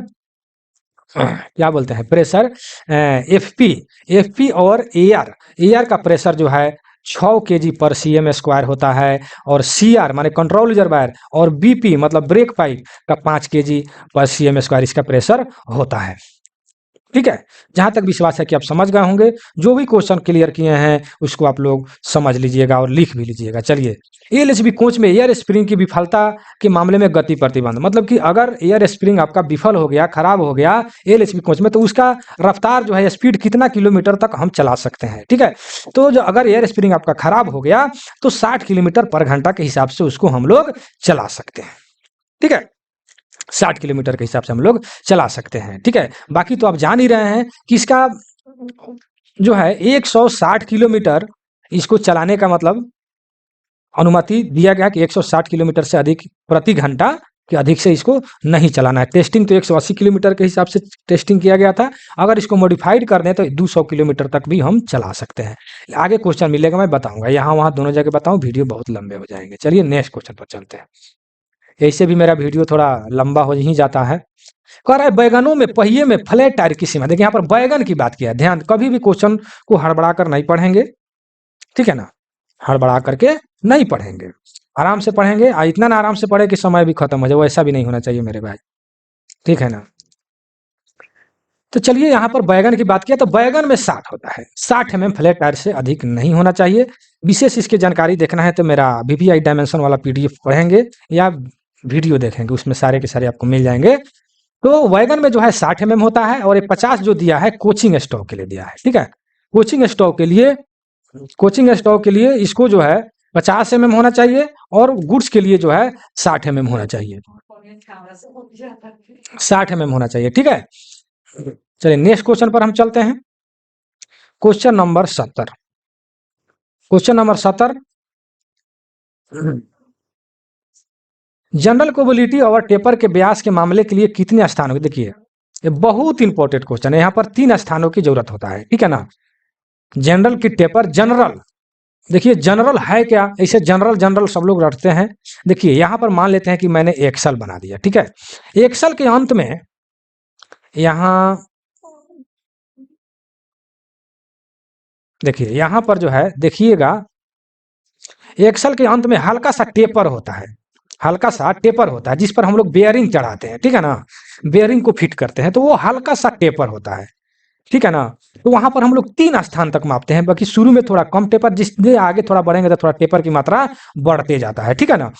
क्या बोलते हैं प्रेशर, एफपी, एफपी और एआर, एआर का प्रेशर जो है 6 केजी पर सीएम स्क्वायर होता है, और सीआर माने कंट्रोल रिजर्वायर और बीपी मतलब ब्रेक पाइप का 5 केजी पर सीएम स्क्वायर इसका प्रेशर होता है, ठीक है। जहां तक विश्वास है कि आप समझ गए होंगे, जो भी क्वेश्चन क्लियर किए हैं उसको आप लोग समझ लीजिएगा और लिख भी लीजिएगा। चलिए, एलएचबी कोच में एयर स्प्रिंग की विफलता के मामले में गति प्रतिबंध, मतलब कि अगर एयर स्प्रिंग आपका विफल हो गया, खराब हो गया एलएचबी कोच में, तो उसका रफ्तार जो है स्पीड कितना किलोमीटर तक हम चला सकते हैं, ठीक है। तो जो अगर एयर स्प्रिंग आपका खराब हो गया तो 60 किलोमीटर पर घंटा के हिसाब से उसको हम लोग चला सकते हैं, ठीक है। 60 किलोमीटर के हिसाब से हम लोग चला सकते हैं, ठीक है। बाकी तो आप जान ही रहे हैं कि इसका जो है 160 किलोमीटर इसको चलाने का मतलब अनुमति दिया गया कि 160 किलोमीटर से अधिक प्रति घंटा के अधिक से इसको नहीं चलाना है। टेस्टिंग तो 180 किलोमीटर के हिसाब से टेस्टिंग किया गया था, अगर इसको मॉडिफाइड कर दें तो 200 किलोमीटर तक भी हम चला सकते हैं। आगे क्वेश्चन मिलेगा मैं बताऊंगा, यहाँ वहाँ दोनों जगह बताऊं, वीडियो बहुत लंबे हो जाएंगे। चलिए नेक्स्ट क्वेश्चन पर चलते हैं, ऐसे भी मेरा वीडियो थोड़ा लंबा हो ही जाता है। कह रहा है बैगनों में पहिए में फ्लैट टायर की सीमा, देखिए यहाँ पर बैगन की बात किया है, ध्यान, कभी भी क्वेश्चन को हड़बड़ा कर नहीं पढ़ेंगे, ठीक है ना, हड़बड़ा करके नहीं पढ़ेंगे, आराम से पढ़ेंगे। इतना ना आराम से पढ़े कि समय भी खत्म हो जाए, वैसा भी नहीं होना चाहिए मेरे भाई, ठीक है ना। तो चलिए यहाँ पर बैगन की बात किया, तो बैगन में 60 होता है, 60 mm फ्लैट टायर से अधिक नहीं होना चाहिए। विशेष इसकी जानकारी देखना है तो मेरा वीवीआई डायमेंशन वाला पीडीएफ पढ़ेंगे या वीडियो देखेंगे, उसमें सारे के सारे आपको मिल जाएंगे। तो वैगन में जो है 60 mm होता है, और ये 50 जो दिया है कोचिंग स्टॉक के लिए दिया है, ठीक है। कोचिंग स्टॉक के लिए, कोचिंग स्टॉक के लिए इसको जो है 50 mm होना चाहिए, और गुड्स के लिए जो है 60 mm होना चाहिए, 60 mm होना चाहिए, ठीक है। चलिए नेक्स्ट क्वेश्चन पर हम चलते हैं, question number 70। Question number 70, general कोबिलिटी और टेपर के व्यास के मामले के लिए कितने स्थानों, देखिए ये बहुत इंपॉर्टेंट क्वेश्चन है, यहाँ पर 3 स्थानों की जरूरत होता है, ठीक है ना। जनरल की टेपर, जनरल, देखिए जनरल है क्या, ऐसे जनरल जनरल सब लोग रटते हैं। देखिए यहाँ पर मान लेते हैं कि मैंने एक्सेल बना दिया, ठीक है। एक्सेल के अंत में यहाँ देखिए, यहाँ पर जो है देखिएगा, एक्सेल के अंत में हल्का सा टेपर होता है, हल्का सा टेपर होता है जिस पर हम लोग बेयरिंग चढ़ाते हैं, ठीक है ना, बेयरिंग को फिट करते हैं, तो वो हल्का सा टेपर होता है, ठीक है ना। तो वहां पर हम लोग 3 स्थान तक मापते हैं, बाकी शुरू में थोड़ा कम टेपर, जिससे आगे थोड़ा बढ़ेंगे तो थोड़ा टेपर की मात्रा बढ़ते जाता है, ठीक है ना।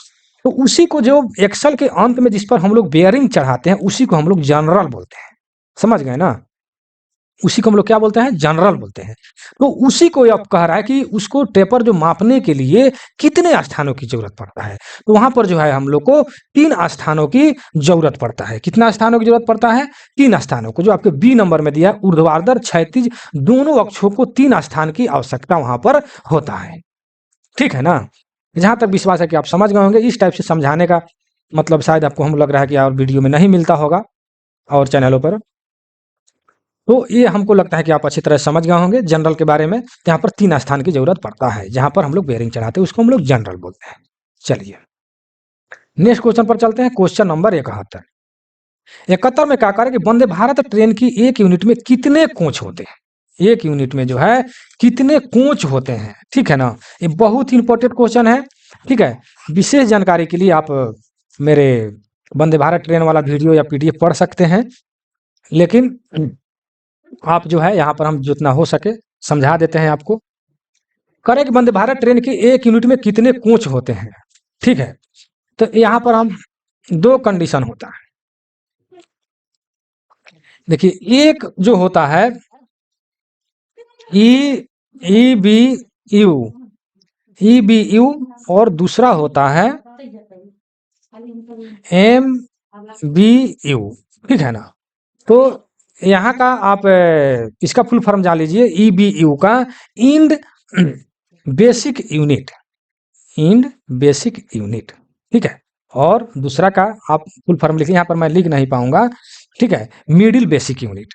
तो उसी को जो एक्सेल के अंत में जिस पर हम लोग बेयरिंग चढ़ाते हैं उसी को हम लोग जनरल बोलते हैं, समझ गए ना। उसी को हम लोग क्या बोलते हैं, जनरल बोलते हैं। तो उसी को अब कह रहा है कि उसको टेपर जो मापने के लिए कितने स्थानों की जरूरत पड़ता है। तो वहां पर जो है हम लोग को 3 स्थानों की जरूरत पड़ता है। कितना स्थानों की जरूरत पड़ता है, 3 स्थानों को, जो आपके बी नंबर में दिया, ऊर्ध्वाधर क्षैतिज दोनों अक्षों को 3 स्थान की आवश्यकता वहां पर होता है। ठीक है ना। जहां तक विश्वास है कि आप समझ गए होंगे। इस टाइप से समझाने का मतलब शायद आपको हम लग रहा है कि और वीडियो में नहीं मिलता होगा और चैनलों पर। तो ये हमको लगता है कि आप अच्छी तरह समझ गए होंगे जनरल के बारे में। यहाँ पर 3 स्थान की जरूरत पड़ता है जहां पर हम लोग बेयरिंग चढ़ाते हैं, उसको हम लोग जनरल बोलते हैं। चलिए नेक्स्ट क्वेश्चन पर चलते हैं। Question number 71। 71 में क्या करें कि वंदे भारत ट्रेन की एक यूनिट में कितने कोच होते हैं। एक यूनिट में जो है कितने कोच होते हैं। ठीक है ना। ये बहुत ही इंपॉर्टेंट क्वेश्चन है। ठीक है। विशेष जानकारी के लिए आप मेरे वंदे भारत ट्रेन वाला वीडियो या पीडीएफ पढ़ सकते हैं। लेकिन आप जो है यहाँ पर हम जितना हो सके समझा देते हैं आपको। करें कि वंदे भारत ट्रेन के एक यूनिट में कितने कोच होते हैं। ठीक है। तो यहाँ पर हम 2 कंडीशन होता है। देखिए एक जो होता है E B U, E B U, और दूसरा होता है एम बी यू। ठीक है ना। तो यहाँ का आप इसका फुल फॉर्म जान लीजिए। ई बी यू का end basic unit, end basic unit. ठीक है। और दूसरा का आप फुल फॉर्म लिखिए, यहाँ पर मैं लिख नहीं पाऊंगा। ठीक है। Middle basic unit,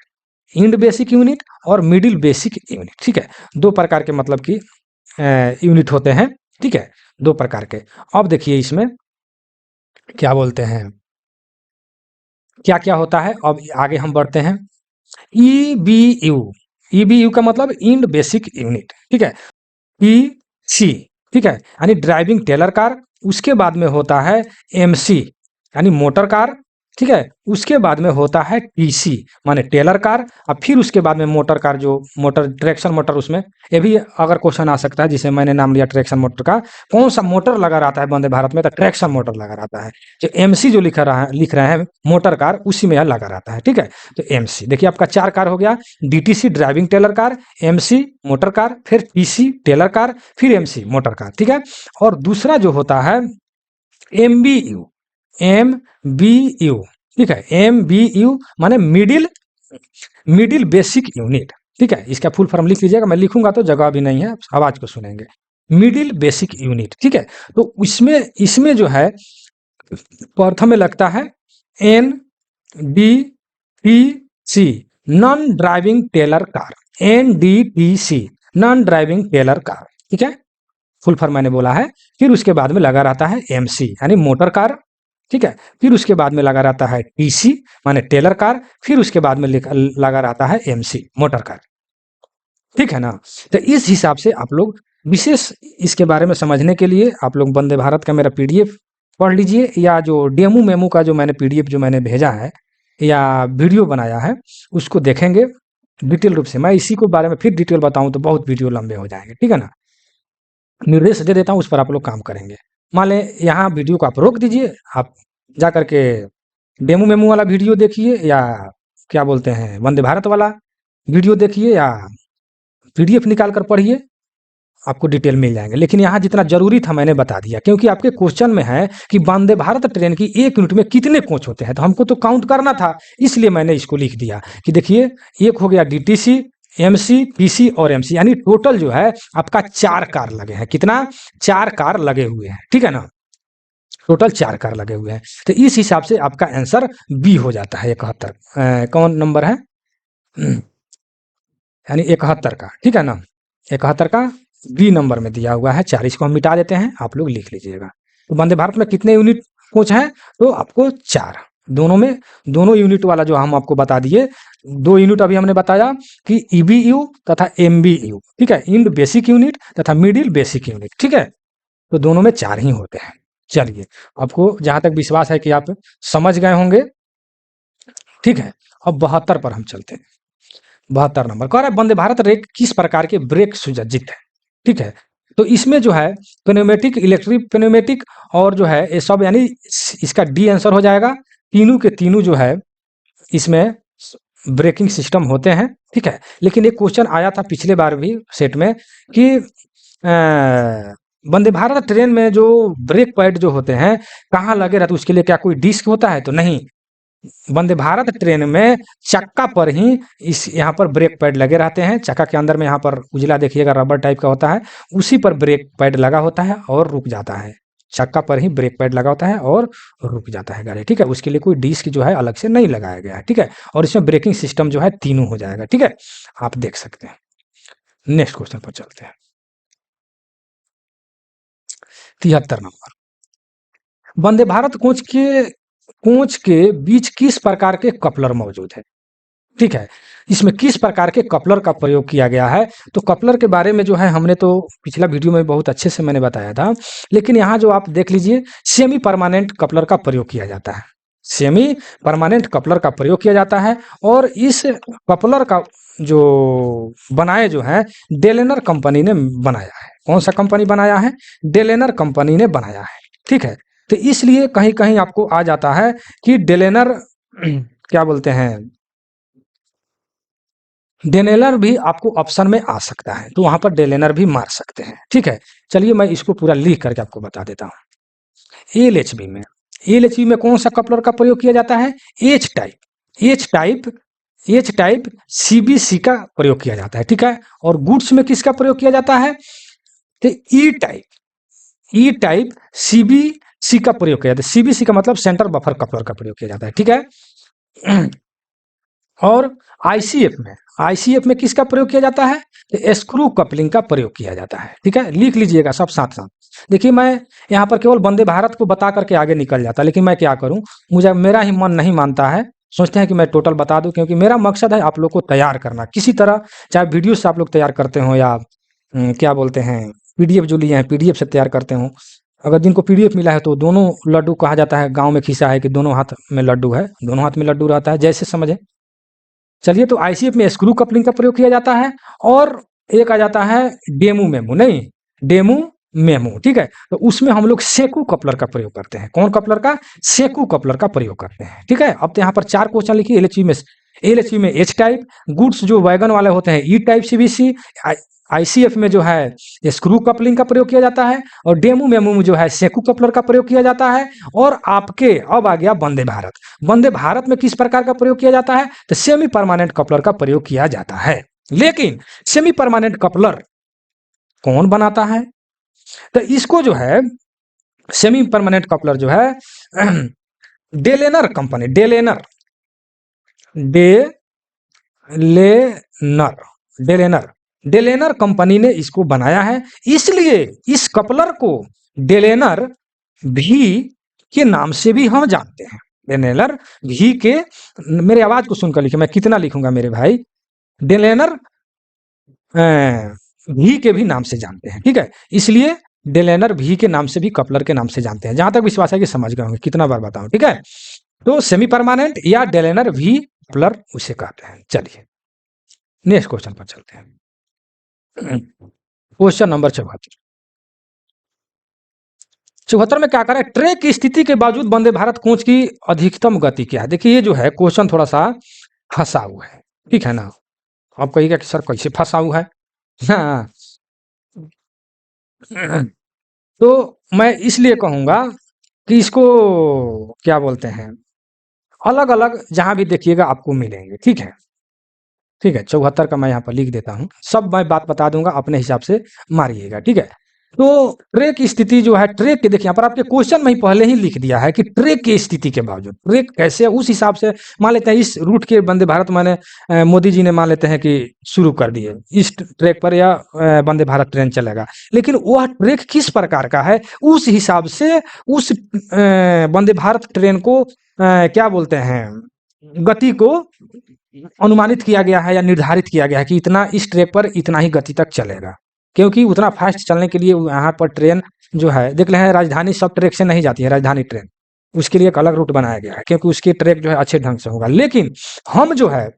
end basic unit और मिडिल बेसिक यूनिट। ठीक है। 2 प्रकार के मतलब कि यूनिट होते हैं। ठीक है। 2 प्रकार के। अब देखिए इसमें क्या बोलते हैं, क्या क्या होता है। अब आगे हम बढ़ते हैं। E B U, E B U का मतलब इंड बेसिक यूनिट। ठीक है। पी सी, ठीक है, यानी ड्राइविंग टेलर कार। उसके बाद में होता है एमसी यानी मोटर कार। ठीक है। उसके बाद में होता है टीसी माने टेलर कार। और फिर उसके बाद में मोटर कार, जो मोटर ट्रैक्शन मोटर, उसमें ये भी अगर क्वेश्चन आ सकता है, जिसे मैंने नाम लिया ट्रैक्शन मोटर का। कौन सा मोटर लगा रहता है वंदे भारत में, तो ट्रैक्शन मोटर लगा रहता है। जो एमसी जो लिख रहे हैं मोटर कार, उसी में यह लगा रहता है। ठीक है। तो एमसी देखिए आपका 4 कार हो गया। DTC driving trailer car, MC motor car, फिर टीसी टेलर कार, फिर एमसी मोटर कार। ठीक है। और दूसरा जो होता है M B U, M B U. ठीक है। एम बी यू माने मिडिल मिडिल बेसिक यूनिट। ठीक है। इसका फुल फॉर्म लिख लीजिएगा, मैं लिखूंगा तो जगह भी नहीं है, आवाज को सुनेंगे। Middle basic unit. ठीक है। तो इसमें इसमें जो है प्रथम में लगता है N D T C, non driving trailer car, N D T C, non driving trailer car. ठीक है। फुल फॉर्म मैंने बोला है। फिर उसके बाद में लगा रहता है एमसी यानी मोटर कार। ठीक है। फिर उसके बाद में लगा रहता है टीसी माने टेलर कार। फिर उसके बाद में लगा रहता है एमसी मोटर कार। ठीक है ना। तो इस हिसाब से आप लोग विशेष इसके बारे में समझने के लिए आप लोग वंदे भारत का मेरा पीडीएफ पढ़ लीजिए, या जो डेमो मेमो का जो मैंने पीडीएफ जो मैंने भेजा है या वीडियो बनाया है, उसको देखेंगे डिटेल रूप से। मैं इसी को बारे में फिर डिटेल बताऊं तो बहुत वीडियो लंबे हो जाएंगे। ठीक है ना। निर्देश दे देता हूँ, उस पर आप लोग काम करेंगे। मान लें यहाँ वीडियो को आप रोक दीजिए, आप जा करके डेमो मेमो वाला वीडियो देखिए, या क्या बोलते हैं वंदे भारत वाला वीडियो देखिए, या पीडीएफ निकाल कर पढ़िए, आपको डिटेल मिल जाएंगे। लेकिन यहाँ जितना जरूरी था मैंने बता दिया, क्योंकि आपके क्वेश्चन में है कि वंदे भारत ट्रेन की एक यूनिट में कितने कोच होते हैं, तो हमको तो काउंट करना था, इसलिए मैंने इसको लिख दिया कि देखिए एक हो गया डीटीसी, एमसी, पीसी और एमसी, यानी टोटल जो है आपका 4 कार लगे हैं। कितना? 4 कार लगे हुए हैं। ठीक है ना। टोटल 4 कार लगे हुए हैं। तो इस हिसाब से आपका आंसर बी हो जाता है 71। कौन नंबर है? यानी 71 का। ठीक है ना। 71 का बी नंबर में दिया हुआ है 4। इसको हम मिटा देते हैं, आप लोग लिख लीजिएगा। तो वंदे भारत में कितने यूनिट कोच हैं? तो आपको 4। दोनों में, दोनों यूनिट वाला जो हम आपको बता दिए, 2 यूनिट अभी हमने बताया कि ईबीयू तथा एमबीयू। ठीक है। इंड बेसिक यूनिट तथा मिडिल बेसिक यूनिट। ठीक है। तो दोनों में 4 ही होते हैं। चलिए, आपको जहां तक विश्वास है कि आप समझ गए होंगे। ठीक है। अब 72 पर हम चलते हैं। 72 नंबर कह रहा है वंदे भारत रेल किस प्रकार के ब्रेक सुसज्जित है। ठीक है। तो इसमें जो है पेनोमेटिक, इलेक्ट्रिक पेनोमेटिक और जो है ये सब, यानी इसका डी आंसर हो जाएगा। तीनों के तीनों जो है इसमें ब्रेकिंग सिस्टम होते हैं, ठीक है। लेकिन एक क्वेश्चन आया था पिछले बार भी सेट में कि वंदे भारत ट्रेन में जो ब्रेक पैड जो होते हैं कहाँ लगे रहते, उसके लिए क्या कोई डिस्क होता है? तो नहीं, वंदे भारत ट्रेन में चक्का पर ही इस यहाँ पर ब्रेक पैड लगे रहते हैं। चक्का के अंदर में यहाँ पर उजला देखिएगा रबर टाइप का होता है, उसी पर ब्रेक पैड लगा होता है और रुक जाता है। चक्का पर ही ब्रेक पैड लगा होता है और रुक जाता है गाड़ी, ठीक है। उसके लिए कोई डिस्क जो है अलग से नहीं लगाया गया है, ठीक है। और इसमें ब्रेकिंग सिस्टम जो है तीनों हो जाएगा, ठीक है। आप देख सकते हैं। नेक्स्ट क्वेश्चन पर चलते हैं। 73 नंबर, वंदे भारत कोच के बीच किस प्रकार के कपलर मौजूद है? ठीक है, इसमें किस प्रकार के कपलर का प्रयोग किया गया है? तो कपलर के बारे में जो है हमने तो पिछला वीडियो में बहुत अच्छे से मैंने बताया था, लेकिन यहाँ जो आप देख लीजिए सेमी परमानेंट कपलर का प्रयोग किया जाता है। सेमी परमानेंट कपलर का प्रयोग किया जाता है और इस कपलर का जो बनाए जो है डेलेनर कंपनी ने बनाया है। कौन सा कंपनी बनाया है? डेलेनर कंपनी ने बनाया है, ठीक है। तो इसलिए कहीं कहीं आपको आ जाता है कि डेलेनर क्या बोलते हैं, डेलेनर भी आपको ऑप्शन में आ सकता है, तो वहां पर डेलेनर भी मार सकते हैं, ठीक है। चलिए मैं इसको पूरा लिख करके आपको बता देता हूँ। एलएचबी में कौन सा कपलर का प्रयोग किया जाता है? एच टाइप सीबीसी का प्रयोग किया जाता है, ठीक है। और गुड्स में किसका प्रयोग किया जाता है? तो ई टाइप सीबीसी का प्रयोग किया जाता है। सीबीसी का मतलब सेंटर बफर कपलर का प्रयोग किया जाता है, ठीक है। और आईसीएफ में किसका प्रयोग किया जाता है? तो स्क्रू कपलिंग का प्रयोग किया जाता है, ठीक है। लिख लीजिएगा सब साथ साथ। देखिए मैं यहाँ पर केवल वंदे भारत को बता करके आगे निकल जाता, लेकिन मैं क्या करूँ, मुझे मेरा ही मन नहीं मानता है, सोचते हैं कि मैं टोटल बता दूं, क्योंकि मेरा मकसद है आप लोग को तैयार करना किसी तरह, चाहे वीडियो से आप लोग तैयार करते हो या क्या बोलते हैं पीडीएफ जो लिए हैं पीडीएफ से तैयार करते हो। अगर जिनको पीडीएफ मिला है तो दोनों लड्डू कहा जाता है, गांव में खिस्सा है कि दोनों हाथ में लड्डू है, दोनों हाथ में लड्डू रहता है, जैसे समझे। चलिए, तो आईसीएफ में स्क्रू कपलिंग का प्रयोग किया जाता है और एक आ जाता है डेमू मेमू, नहीं डेमू मेमू, ठीक है। तो उसमें हम लोग सेकू कपलर का प्रयोग करते हैं। कौन कपलर का? सेकू कपलर का प्रयोग करते हैं, ठीक है। अब तो यहाँ पर 4 क्वेश्चन लिखिए। एलएचवी में एच टाइप, गुड्स जो वैगन वाले होते हैं ई टाइप सीबीसी, आईसीएफ में जो है स्क्रू कपलिंग का प्रयोग किया जाता है और डेमू मेमू में जो है सेकू कपलर का प्रयोग किया जाता है। और आपके अब आ गया वंदे भारत। वंदे भारत में किस प्रकार का प्रयोग किया जाता है? तो सेमी परमानेंट कपलर का प्रयोग किया जाता है। लेकिन सेमी परमानेंट कपलर कौन बनाता है? तो इसको जो है सेमी परमानेंट कपलर जो है डेलेनर कंपनी, डेलेनर कंपनी ने इसको बनाया है। इसलिए इस कपलर को डेलेनर भी के नाम से भी हम जानते हैं। डेलेनर भी के, मेरे आवाज को सुनकर लिखे, मैं कितना लिखूंगा मेरे भाई, डेलेनर भी के भी नाम से जानते हैं, ठीक है। इसलिए डेलेनर भी के नाम से भी कपलर के नाम से जानते हैं। जहां तक विश्वास है कि समझ गए होंगे, कितना बार बताऊं, ठीक है। तो सेमी परमानेंट या डेलेनर भी कपलर उसे कहते हैं। चलिए नेक्स्ट क्वेश्चन पर चलते हैं। क्वेश्चन नंबर 74 में क्या करें? ट्रेक की स्थिति के बावजूद वंदे भारत कोच की अधिकतम गति क्या है? देखिए ये जो है क्वेश्चन थोड़ा सा फंसाऊ है, ठीक है ना। आप कहिएगा कि सर कैसे फंसाऊ है? हाँ, तो मैं इसलिए कहूंगा कि इसको क्या बोलते हैं, अलग अलग जहां भी देखिएगा आपको मिलेंगे, ठीक है। 74 का मैं यहाँ पर लिख देता हूँ, सब मैं बात बता दूंगा, अपने हिसाब से मारिएगा, ठीक है। तो ट्रेक की स्थिति जो है, ट्रेक के देखिए यहाँ पर आपके क्वेश्चन में ही पहले ही लिख दिया है कि ट्रेक की स्थिति के बावजूद ट्रेक कैसे, उस हिसाब से मान लेते हैं इस रूट के वंदे भारत मैंने मोदी जी ने मान लेते हैं कि शुरू कर दिए, इस ट्रैक पर या वंदे भारत ट्रेन चलेगा, लेकिन वह ट्रैक किस प्रकार का है उस हिसाब से उस वंदे भारत ट्रेन को क्या बोलते हैं, गति को अनुमानित किया गया है या निर्धारित किया गया है कि इतना इस ट्रैक पर इतना ही गति तक चलेगा। क्योंकि उतना फास्ट चलने के लिए यहाँ पर ट्रेन जो है देख रहे हैं, राजधानी सब ट्रैक से नहीं जाती है, राजधानी ट्रेन उसके लिए एक अलग रूट बनाया गया है, क्योंकि उसके ट्रैक जो है अच्छे ढंग से होगा। लेकिन हम जो है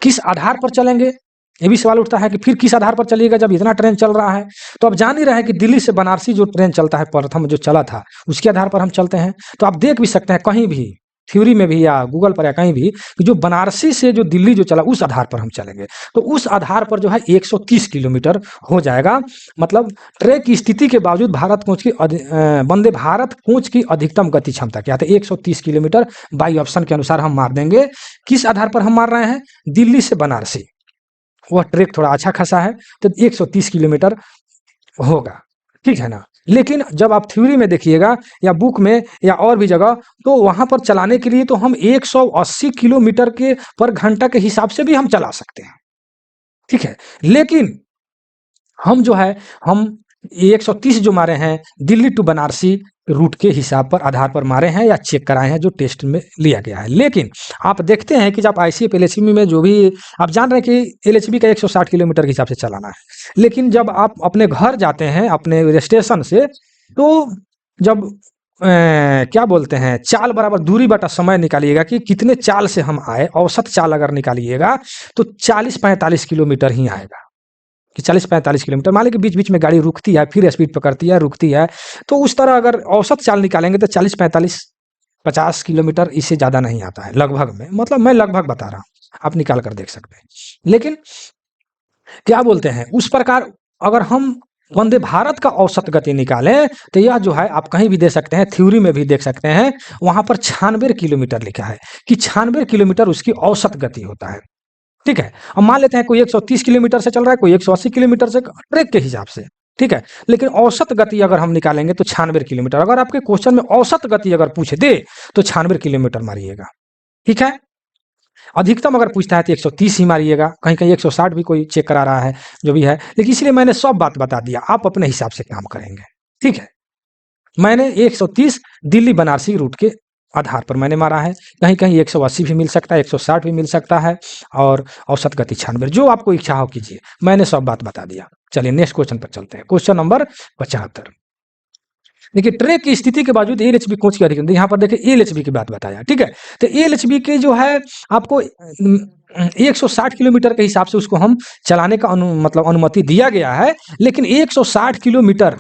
किस आधार पर चलेंगे, ये भी सवाल उठता है कि फिर किस आधार पर चलिएगा जब इतना ट्रेन चल रहा है। तो अब जान ही रहे हैं कि दिल्ली से बनारसी जो ट्रेन चलता है प्रथम जो चला था, उसके आधार पर हम चलते हैं। तो आप देख भी सकते हैं कहीं भी थ्योरी में भी या गूगल पर या कहीं भी कि जो बनारसी से जो दिल्ली जो चला उस आधार पर हम चलेंगे, तो उस आधार पर जो है 130 किलोमीटर हो जाएगा। मतलब ट्रैक की स्थिति के बावजूद वंदे भारत कोच की अधिकतम गति क्षमता क्या है, 130 किलोमीटर बाई ऑप्शन के अनुसार हम मार देंगे। किस आधार पर हम मार रहे हैं, दिल्ली से बनारसी, वह ट्रैक थोड़ा अच्छा खासा है, तो 130 किलोमीटर होगा, ठीक है ना। लेकिन जब आप थ्योरी में देखिएगा या बुक में या और भी जगह, तो वहां पर चलाने के लिए तो हम 180 किलोमीटर के पर घंटा के हिसाब से भी हम चला सकते हैं, ठीक है। लेकिन हम जो है हम 130 जो मारे हैं दिल्ली टू बनारसी रूट के हिसाब पर आधार पर मारे हैं या चेक कराए हैं जो टेस्ट में लिया गया है। लेकिन आप देखते हैं कि जब आईसीएफ एलएचबी में जो भी आप जान रहे हैं कि एलएचबी का 160 किलोमीटर के हिसाब से चलाना है, लेकिन जब आप अपने घर जाते हैं अपने स्टेशन से, तो जब क्या बोलते हैं चाल बराबर दूरी बटा समय निकालिएगा कि कितने चाल से हम आए, औसत चाल अगर निकालिएगा तो 40-45 किलोमीटर ही आएगा, कि 40-45 किलोमीटर। मान लीजिए बीच बीच में गाड़ी रुकती है, फिर स्पीड पकड़ती है, रुकती है, तो उस तरह अगर औसत चाल निकालेंगे तो 40-45-50 किलोमीटर, इससे ज़्यादा नहीं आता है लगभग में, मतलब मैं लगभग बता रहा हूँ, आप निकाल कर देख सकते हैं। लेकिन क्या बोलते हैं उस प्रकार अगर हम वंदे भारत का औसत गति निकालें तो यह जो है आप कहीं भी दे सकते हैं, थ्योरी में भी देख सकते हैं, वहां पर 96 किलोमीटर लिखा है कि 96 किलोमीटर उसकी औसत गति होता है, ठीक है। अब मान लेते हैं कोई 130 किलोमीटर से चल रहा है, कोई 180 किलोमीटर से, ट्रैक के हिसाब से, ठीक है। लेकिन औसत गति अगर हम निकालेंगे तो 96 किलोमीटर। अगर आपके क्वेश्चन में औसत गति अगर पूछ दे तो 96 किलोमीटर मारिएगा, ठीक है। अधिकतम अगर पूछता है तो 130 ही मारिएगा, कहीं कहीं 160 भी कोई चेक करा रहा है, जो भी है। लेकिन इसलिए मैंने सब बात बता दिया, आप अपने हिसाब से काम करेंगे, ठीक है। मैंने 130 दिल्ली बनारसी रूट के आधार पर मैंने मारा है, कहीं कहीं 180 भी मिल सकता है, 160 भी मिल सकता है, और औसत गति 96, जो आपको इच्छा हो कीजिए, मैंने सब बात बता दिया। चलिए नेक्स्ट क्वेश्चन पर चलते हैं, क्वेश्चन नंबर 75। देखिए ट्रैक की स्थिति के बावजूद एलएचबी कोच की अधिकतम, यहाँ पर देखिए एलएचबी की बात बताया, ठीक है। तो एलएचबी के जो है आपको 160 किलोमीटर के हिसाब से उसको हम चलाने का मतलब अनुमति दिया गया है। लेकिन 160 किलोमीटर,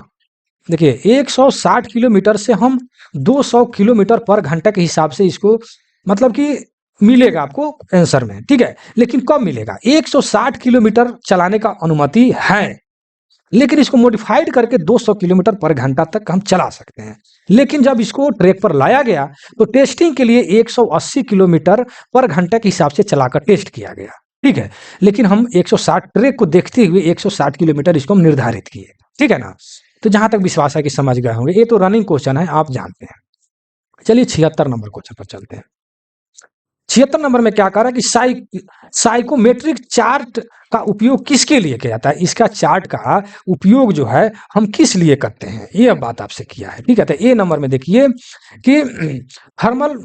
देखिए 160 किलोमीटर से हम 200 किलोमीटर पर घंटा के हिसाब से इसको मतलब कि मिलेगा आपको आंसर में, ठीक है। लेकिन कब मिलेगा, 160 किलोमीटर चलाने का अनुमति है, लेकिन इसको मॉडिफाइड करके 200 किलोमीटर पर घंटा तक हम चला सकते हैं। लेकिन जब इसको ट्रैक पर लाया गया तो टेस्टिंग के लिए 180 किलोमीटर पर घंटा के हिसाब से चलाकर टेस्ट किया गया, ठीक है। लेकिन हम 160 ट्रैक को देखते हुए 160 किलोमीटर इसको हम निर्धारित किए, ठीक है ना। तो जहां तक विश्वास है कि समझ गए होंगे, ये तो रनिंग क्वेश्चन है, आप जानते हैं। चलिए 76 नंबर क्वेश्चन पर चलते हैं। 76 नंबर में क्या कह रहा है कि साइकोमेट्रिक चार्ट का उपयोग किसके लिए किया जाता है, इसका चार्ट का उपयोग जो है हम किस लिए करते हैं, ये बात आपसे किया है, ठीक है। तो ए नंबर में देखिए कि थर्मल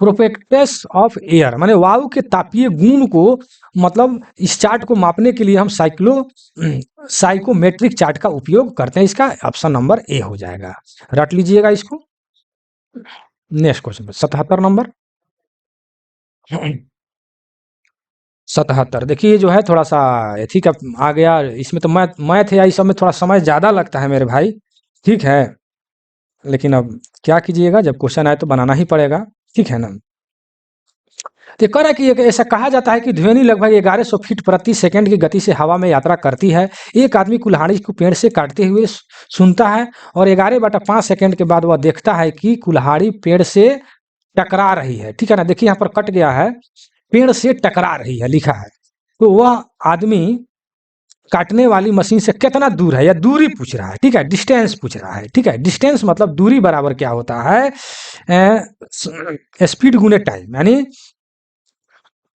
प्रोपेक्टस ऑफ एयर, माने वायु के तापीय गुण को, मतलब इस चार्ट को मापने के लिए हम साइकोमेट्रिक चार्ट का उपयोग करते हैं। इसका ऑप्शन नंबर ए हो जाएगा, रट लीजिएगा इसको। नेक्स्ट क्वेश्चन 77 नंबर 77 देखिए जो है थोड़ा सा एथी का आ गया, इसमें तो मैथ है, इस सब में थोड़ा समय ज़्यादा लगता है मेरे भाई, ठीक है। लेकिन अब क्या कीजिएगा, जब क्वेश्चन आए तो बनाना ही पड़ेगा, ठीक है ना। तो कह रहा है कि ऐसा कहा जाता है कि ध्वनि लगभग 1100 फीट प्रति सेकंड की गति से हवा में यात्रा करती है। एक आदमी कुल्हाड़ी को पेड़ से काटते हुए सुनता है और 11/5 सेकंड के बाद वह देखता है कि कुल्हाड़ी पेड़ से टकरा रही है, ठीक है ना। देखिए यहाँ पर कट गया है, पेड़ से टकरा रही है लिखा है। तो वह आदमी काटने वाली मशीन से कितना दूर है, या दूरी पूछ रहा है, ठीक है, डिस्टेंस पूछ रहा है, ठीक है। डिस्टेंस मतलब दूरी बराबर क्या होता है, स्पीड गुने टाइम, यानी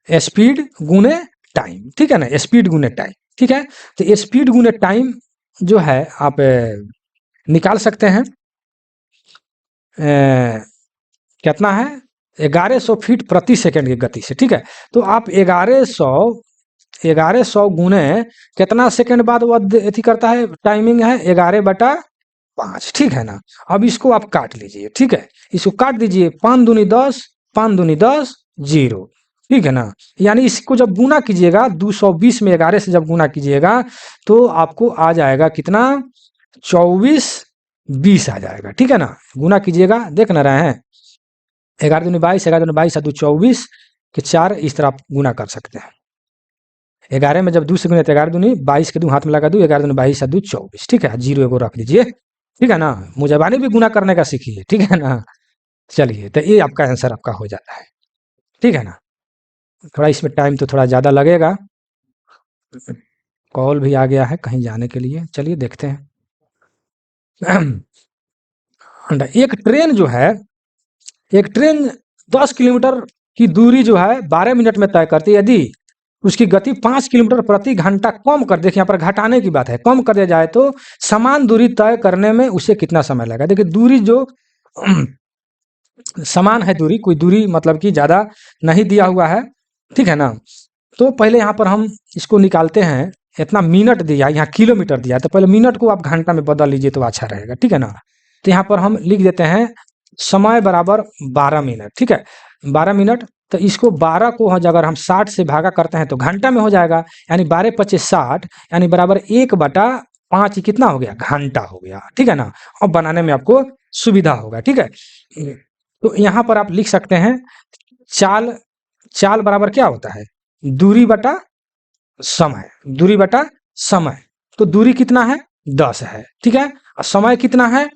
स्पीड गुने टाइम, ठीक है ना, स्पीड गुने टाइम, ठीक है। तो स्पीड गुने टाइम जो है आप निकाल सकते हैं, कितना है 1100 फीट प्रति सेकंड की गति से, ठीक है। तो आप 1100 गुने कितना सेकंड बाद वह एथी करता है, टाइमिंग है 11/5, ठीक है ना। अब इसको आप काट लीजिए, ठीक है, इसको काट दीजिए, 5 दूनी 10, 5 दूनी 10, 0, ठीक है ना। यानी इसको जब गुना कीजिएगा 220 में 11 से जब गुना कीजिएगा तो आपको आ जाएगा कितना, 24-20 आ जाएगा, ठीक है ना। गुना कीजिएगा, देख ना रहे हैं, 11 दूनी 22, 11 दूनी 22 दू 24 के 4, इस तरह आप गुना कर सकते हैं। 11 में जब 2 से गुना तो 11 दूनी 22 के 2 हाथ में लगा दूं, 11 दूनी 22 दू 24, ठीक है, 0 एगो रख लीजिए, ठीक है ना। मुजबानी भी गुना करने का सीखिए, ठीक है ना। चलिए, तो ये आपका आंसर आपका हो जाता है, ठीक है ना। थोड़ा इसमें टाइम तो थोड़ा ज़्यादा लगेगा, कॉल भी आ गया है कहीं जाने के लिए, चलिए देखते हैं। एक ट्रेन जो है, एक ट्रेन 10 किलोमीटर की दूरी जो है 12 मिनट में तय करती है। यदि उसकी गति 5 किलोमीटर प्रति घंटा कम कर, देखिए यहाँ पर घटाने की बात है, कम कर दिया जाए तो समान दूरी तय करने में उसे कितना समय लगेगा। देखिए दूरी जो समान है दूरी, कोई दूरी मतलब कि ज़्यादा नहीं दिया हुआ है, ठीक है ना। तो पहले यहाँ पर हम इसको निकालते हैं, इतना मिनट दिया है, यहाँ किलोमीटर दिया है, तो पहले मिनट को आप घंटा में बदल लीजिए तो अच्छा रहेगा, ठीक है ना। तो यहाँ पर हम लिख देते हैं समय बराबर 12 मिनट, ठीक है, 12 मिनट। तो इसको 12 को अगर हम 60 से भागा करते हैं तो घंटा में हो जाएगा, यानी 12 पच्चीस 60, यानी बराबर 1/5 कितना हो गया, घंटा हो गया, ठीक है ना। और बनाने में आपको सुविधा होगा, ठीक है। तो यहाँ पर आप लिख सकते हैं चाल, चाल बराबर क्या होता है, दूरी बटा समय, दूरी बटा समय। तो दूरी कितना है, 10 है, ठीक है, और समय कितना है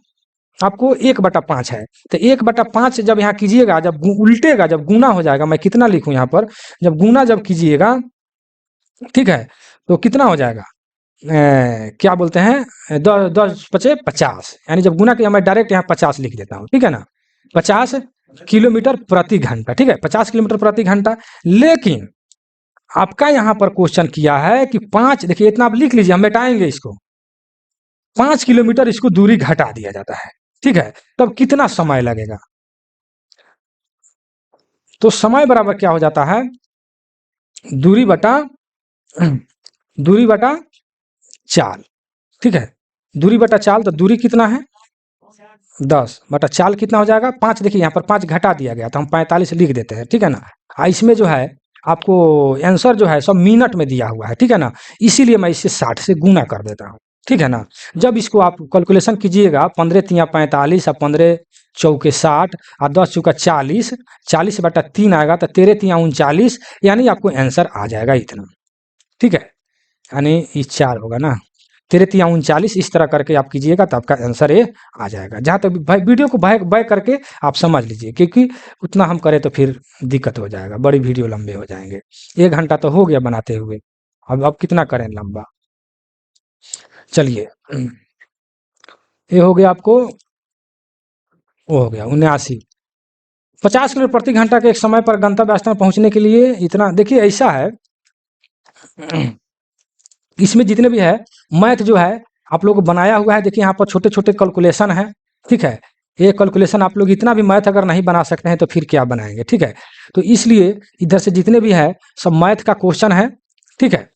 आपको 1/5 है। तो 1/5 जब यहाँ कीजिएगा, जब उल्टेगा, जब गुना हो जाएगा, मैं कितना लिखूं यहाँ पर, जब गुना जब कीजिएगा, ठीक है, तो कितना हो जाएगा, क्या बोलते हैं, 10 पचे 50, यानी जब गुना किया मैं डायरेक्ट यहाँ 50 लिख देता हूँ, ठीक है ना, 50 किलोमीटर प्रति घंटा, ठीक है, 50 किलोमीटर प्रति घंटा। लेकिन आपका यहाँ पर क्वेश्चन किया है कि 5, देखिए इतना आप लिख लीजिए, हम मिटाएंगे इसको, 5 किलोमीटर इसको दूरी घटा दिया जाता है, ठीक है, तब कितना समय लगेगा। तो समय बराबर क्या हो जाता है, दूरी बटा दूरी बटा चाल, ठीक है, दूरी बटा चाल। तो दूरी कितना है 10 बटा चाल कितना हो जाएगा 5, देखिए यहाँ पर 5 घटा दिया गया तो हम 45 लिख देते हैं, ठीक है ना। इसमें जो है आपको आंसर जो है सब मिनट में दिया हुआ है, ठीक है ना, इसीलिए मैं इसे 60 से गुना कर देता हूँ, ठीक है ना। जब इसको आप कैलकुलेशन कीजिएगा, 15 तिया 45 और 15 चौके 60 और 10 चौका 40, 40/3 आएगा तो 13 तिया 39, यानी आपको आंसर आ जाएगा इतना, ठीक है, यानी ये 4 होगा ना, 13 तिया 39, इस तरह करके आप कीजिएगा तो आपका आंसर ये आ जाएगा। जहाँ तक भाई वीडियो को बैक करके आप समझ लीजिए, क्योंकि उतना हम करें तो फिर दिक्कत हो जाएगा, बड़ी वीडियो लंबे हो जाएंगे। 1 घंटा तो हो गया बनाते हुए, अब कितना करें लंबा। चलिए, ये हो गया आपको, वो हो गया 79। 50 किलोमीटर प्रति घंटा के एक समय पर गंतव्य स्थान पहुंचने के लिए इतना, देखिए ऐसा है, इसमें जितने भी है मैथ जो है आप लोग को बनाया हुआ है, देखिए यहाँ पर छोटे छोटे कैलकुलेशन है, ठीक है। ये कैलकुलेशन आप लोग इतना भी मैथ अगर नहीं बना सकते हैं तो फिर क्या बनाएंगे, ठीक है। तो इसलिए इधर से जितने भी है सब मैथ का क्वेश्चन है, ठीक है,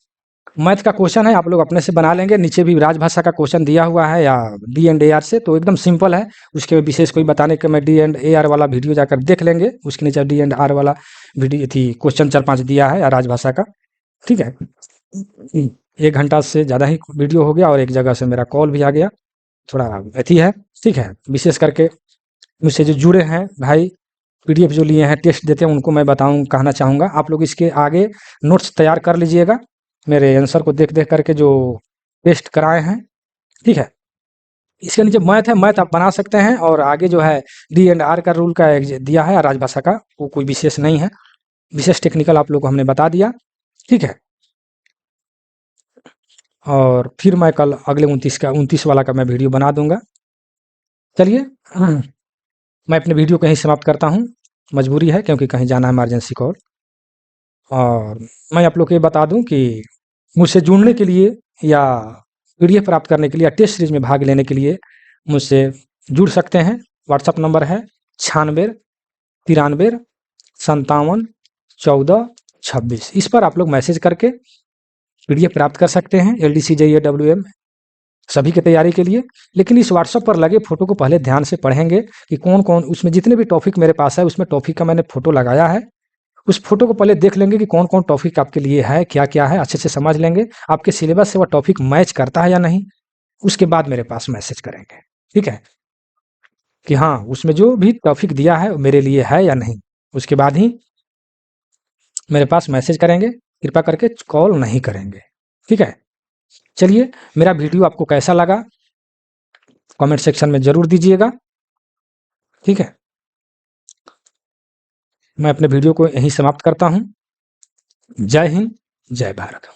मैथ का क्वेश्चन है, आप लोग अपने से बना लेंगे। नीचे भी राजभाषा का क्वेश्चन दिया हुआ है या D&AR से, तो एकदम सिंपल है, उसके विशेष कोई बताने के, मैं D&AR वाला वीडियो जाकर देख लेंगे, उसके नीचे D&R वाला वीडियो थी, क्वेश्चन 4-5 दिया है राजभाषा का, ठीक है। 1 घंटा से ज़्यादा ही वीडियो हो गया और एक जगह से मेरा कॉल भी आ गया, थोड़ा अथी है, ठीक है। विशेष करके मुझसे जो जुड़े हैं भाई, PDF जो लिए हैं, टेस्ट देते हैं, उनको मैं कहना चाहूँगा, आप लोग इसके आगे नोट्स तैयार कर लीजिएगा, मेरे आंसर को देख करके जो टेस्ट कराए हैं, ठीक है। इसके नीचे मैथ है, मैथ आप बना सकते हैं, और आगे जो है D&R का रूल का एक दिया है, राजभाषा का, वो कोई विशेष नहीं है, विशेष टेक्निकल आप लोग को हमने बता दिया, ठीक है। और फिर मैं कल अगले 29 वाला का मैं वीडियो बना दूंगा। चलिए, मैं अपने वीडियो को यहीं समाप्त करता हूँ, मजबूरी है क्योंकि कहीं जाना है, इमरजेंसी कॉल। और मैं आप लोग को ये बता दूं कि मुझसे जुड़ने के लिए या PDF प्राप्त करने के लिए या टेस्ट सीरीज में भाग लेने के लिए मुझसे जुड़ सकते हैं। व्हाट्सअप नंबर है 96 93 57 14 26, इस पर आप लोग मैसेज करके PDF प्राप्त कर सकते हैं, LDC JEE WM सभी की तैयारी के लिए। लेकिन इस व्हाट्सअप पर लगे फोटो को पहले ध्यान से पढ़ेंगे कि कौन कौन, उसमें जितने भी टॉपिक मेरे पास है उसमें टॉपिक का मैंने फोटो लगाया है, उस फोटो को पहले देख लेंगे कि कौन कौन टॉपिक आपके लिए है, क्या क्या है, अच्छे से समझ लेंगे, आपके सिलेबस से वह टॉपिक मैच करता है या नहीं, उसके बाद मेरे पास मैसेज करेंगे, ठीक है। कि हाँ उसमें जो भी टॉपिक दिया है वो मेरे लिए है या नहीं, उसके बाद ही मेरे पास मैसेज करेंगे, कृपया करके कॉल नहीं करेंगे, ठीक है। चलिए, मेरा वीडियो आपको कैसा लगा कमेंट सेक्शन में ज़रूर दीजिएगा, ठीक है। मैं अपने वीडियो को यहीं समाप्त करता हूँ। जय हिंद, जय भारत।